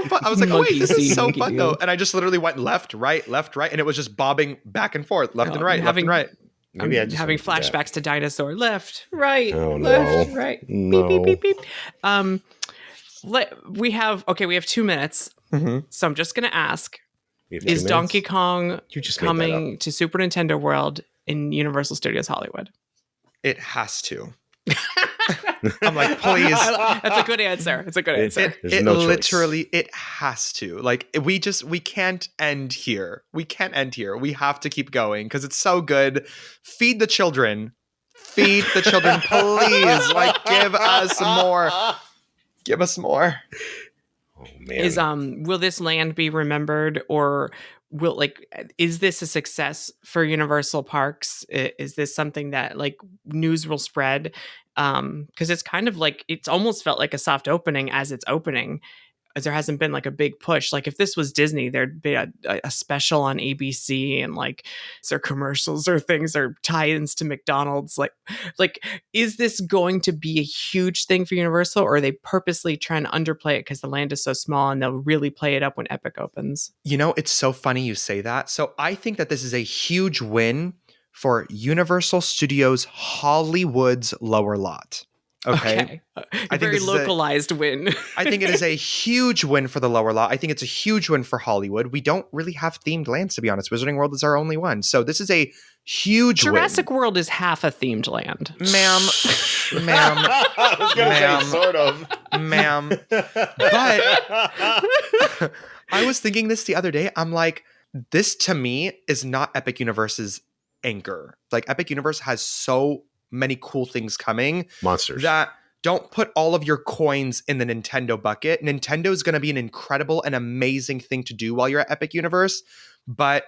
[SPEAKER 3] fun. I was like, "Oh wait, this is so fun though!" And I just literally went left, right, and it was just bobbing back and forth, left and right, left and right.
[SPEAKER 2] Maybe I just
[SPEAKER 1] having flashbacks to dinosaur. Left, right,
[SPEAKER 2] left,
[SPEAKER 1] right.
[SPEAKER 2] No.
[SPEAKER 1] Beep, beep, beep, beep. We have 2 minutes, so I'm just gonna ask: is Donkey Kong coming to Super Nintendo World in Universal Studios Hollywood?
[SPEAKER 3] It has to. I'm like, please.
[SPEAKER 1] That's a good answer. It's a good answer.
[SPEAKER 3] It literally, it has to. Like, we can't end here. We can't end here. We have to keep going because it's so good. Feed the children. Feed the children, please. Like, give us more. Give us more.
[SPEAKER 2] Oh, man.
[SPEAKER 1] Will this land be remembered, or is this a success for Universal Parks? Is this something that news will spread? Because it's kind of it's almost felt like a soft opening as it's opening, as there hasn't been a big push. If this was Disney, there'd be a special on ABC and their commercials or things or tie-ins to McDonald's. Is this going to be a huge thing for Universal, or are they purposely trying to underplay it because the land is so small and they'll really play it up when Epic opens?
[SPEAKER 3] It's so funny you say that. So I think that this is a huge win for Universal Studios Hollywood's lower lot. Okay.
[SPEAKER 1] A very localized win.
[SPEAKER 3] I think it is a huge win for the lower lot. I think it's a huge win for Hollywood. We don't really have themed lands, to be honest. Wizarding World is our only one. So this is a huge
[SPEAKER 1] Jurassic
[SPEAKER 3] win.
[SPEAKER 1] World is half a themed land.
[SPEAKER 3] Ma'am.
[SPEAKER 2] I was gonna say sort of.
[SPEAKER 3] Ma'am. But I was thinking this the other day. I'm like, this to me is not Epic Universe's anchor. Like, Epic Universe has so many cool things coming.
[SPEAKER 2] Monsters.
[SPEAKER 3] That don't put all of your coins in the Nintendo bucket. Nintendo is going to be an incredible and amazing thing to do while you're at Epic Universe. But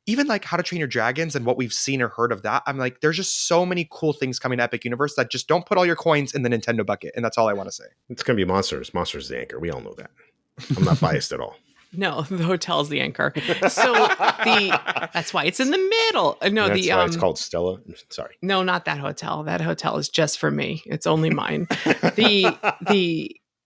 [SPEAKER 3] even like How to Train Your Dragons and what we've seen or heard of that, I'm like, there's just so many cool things coming to Epic Universe that just don't put all your coins in the Nintendo bucket. And that's all I want to say.
[SPEAKER 2] It's going to be Monsters. Monsters is the anchor. We all know that. I'm not biased at all.
[SPEAKER 1] No, the hotel's the anchor. So that's why it's in the middle. No,
[SPEAKER 2] That's why it's called Stella. Sorry.
[SPEAKER 1] No, not that hotel. That hotel is just for me. It's only mine.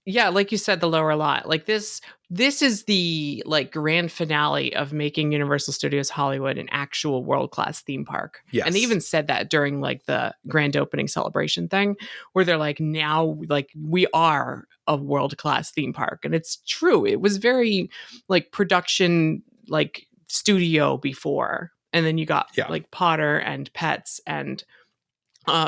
[SPEAKER 1] Yeah, like you said, the lower lot. Like this is the like grand finale of making Universal Studios Hollywood an actual world-class theme park.
[SPEAKER 3] Yes.
[SPEAKER 1] And they even said that during like the grand opening celebration thing, where they're like, now like we are a world-class theme park. And it's true. It was very like production, like studio before. And then you got like Potter and Pets and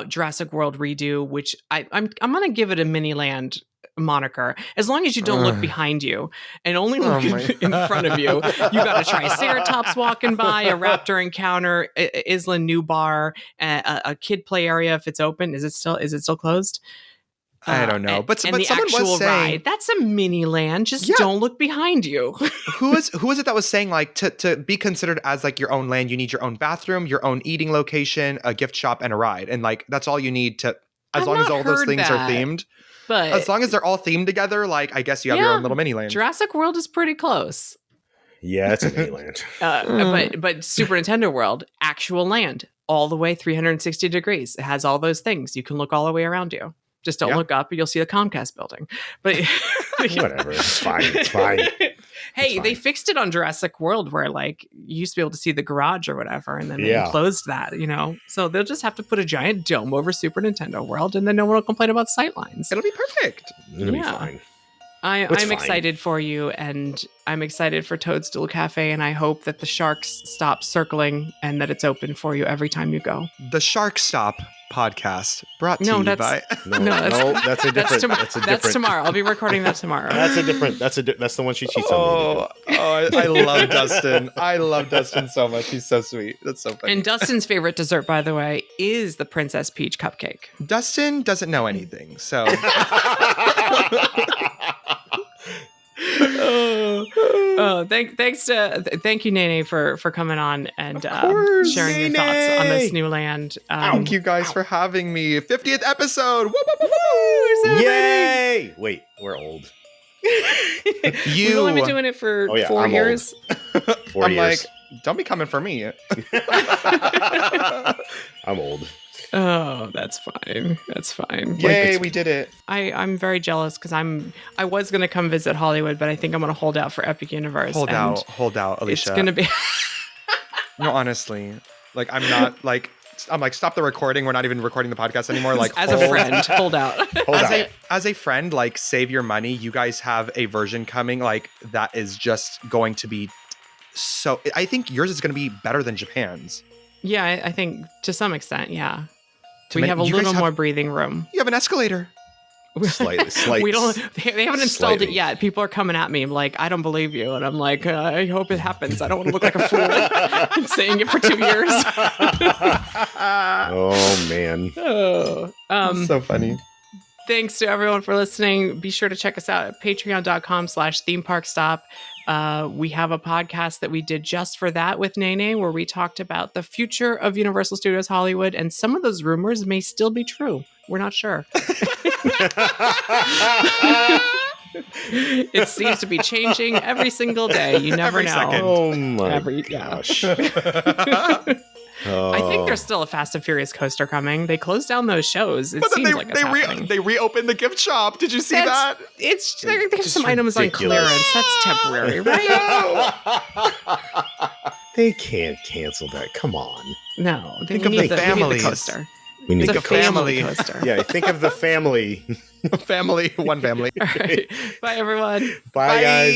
[SPEAKER 1] Jurassic World redo, which I'm going to give it a mini land moniker, as long as you don't look behind you and only look in front of you. You got a Triceratops walking by, a raptor encounter, Isla New Bar, a kid play area if it's open. Is it still closed?
[SPEAKER 3] I don't know, but
[SPEAKER 1] the
[SPEAKER 3] someone
[SPEAKER 1] actual
[SPEAKER 3] was saying
[SPEAKER 1] ride, that's a mini land. Just don't look behind you.
[SPEAKER 3] who is it that was saying like to be considered as like your own land, you need your own bathroom, your own eating location, a gift shop, and a ride, and like that's all you need to. As long as all those things are themed, but as long as they're all themed together, like I guess you have your own little mini land.
[SPEAKER 1] Jurassic World is pretty close.
[SPEAKER 2] Yeah, it's a mini land.
[SPEAKER 1] But Super Nintendo World, actual land, all the way 360 degrees. It has all those things. You can look all the way around you. Just don't look up, and you'll see the Comcast building. But
[SPEAKER 2] whatever, it's fine. It's fine.
[SPEAKER 1] Hey, they fixed it on Jurassic World, where like you used to be able to see the garage or whatever, and then they closed that. So they'll just have to put a giant dome over Super Nintendo World, and then no one will complain about sightlines.
[SPEAKER 3] It'll be perfect.
[SPEAKER 2] It'll be fine.
[SPEAKER 1] I'm excited for you, and I'm excited for Toadstool Cafe, and I hope that the sharks stop circling and that it's open for you every time you go.
[SPEAKER 3] The Shark Stop podcast brought to you by
[SPEAKER 1] that's tomorrow. I'll be recording that tomorrow.
[SPEAKER 2] That's the one she cheats on me.
[SPEAKER 3] I love Dustin. I love Dustin so much. He's so sweet. That's so funny.
[SPEAKER 1] And Dustin's favorite dessert, by the way, is the Princess Peach cupcake.
[SPEAKER 3] Dustin doesn't know anything, so
[SPEAKER 1] thank you, Naynay, for coming on and sharing your thoughts on this new land.
[SPEAKER 3] Thank you guys for having me. 50th episode. Woo, woo, woo, woo.
[SPEAKER 2] Yay! Wait, we're old.
[SPEAKER 1] You've only been doing it for 4 years.
[SPEAKER 2] 4 years.
[SPEAKER 3] Like, don't be coming for me.
[SPEAKER 2] I'm old.
[SPEAKER 1] Oh, that's fine. That's fine.
[SPEAKER 3] Yay, we did it.
[SPEAKER 1] I'm very jealous because I was going to come visit Hollywood, but I think I'm going to hold out for Epic Universe.
[SPEAKER 3] Hold out, Alicia.
[SPEAKER 1] It's going to be...
[SPEAKER 3] No, honestly. Like, I'm like, stop the recording. We're not even recording the podcast anymore. Like,
[SPEAKER 1] as a friend, hold out.
[SPEAKER 3] As a friend, like, save your money. You guys have a version coming, like, that is just going to be so... I think yours is going to be better than Japan's.
[SPEAKER 1] Yeah, I think to some extent, yeah. We have a little more breathing room.
[SPEAKER 3] You have an escalator.
[SPEAKER 2] Slightly.
[SPEAKER 1] We don't. They haven't installed it yet. People are coming at me like, I don't believe you, and I'm like, I hope it happens. I don't want to look like a fool. I'm saying it for 2 years.
[SPEAKER 2] Oh man.
[SPEAKER 3] So funny.
[SPEAKER 1] Thanks to everyone for listening. Be sure to check us out at patreon.com/themeparkstop. We have a podcast that we did just for that with Naynay, where we talked about the future of Universal Studios Hollywood, and some of those rumors may still be true. We're not sure. It seems to be changing every single day. You never know.
[SPEAKER 3] Second.
[SPEAKER 2] Oh my gosh.
[SPEAKER 1] I think there's still a Fast and Furious coaster coming. They closed down those shows. It seems like it's happening.
[SPEAKER 3] They reopened the gift shop. Did you see that?
[SPEAKER 1] There's some items on clearance. That's temporary, right?
[SPEAKER 2] They can't cancel that. Come on.
[SPEAKER 1] No,
[SPEAKER 3] Think of the families.
[SPEAKER 1] coaster.
[SPEAKER 2] We need
[SPEAKER 1] It's
[SPEAKER 2] the
[SPEAKER 1] a family
[SPEAKER 3] family.
[SPEAKER 1] coaster.
[SPEAKER 2] Yeah, think of the family.
[SPEAKER 3] Family, one family.
[SPEAKER 1] All right. Bye, everyone.
[SPEAKER 2] Bye, guys.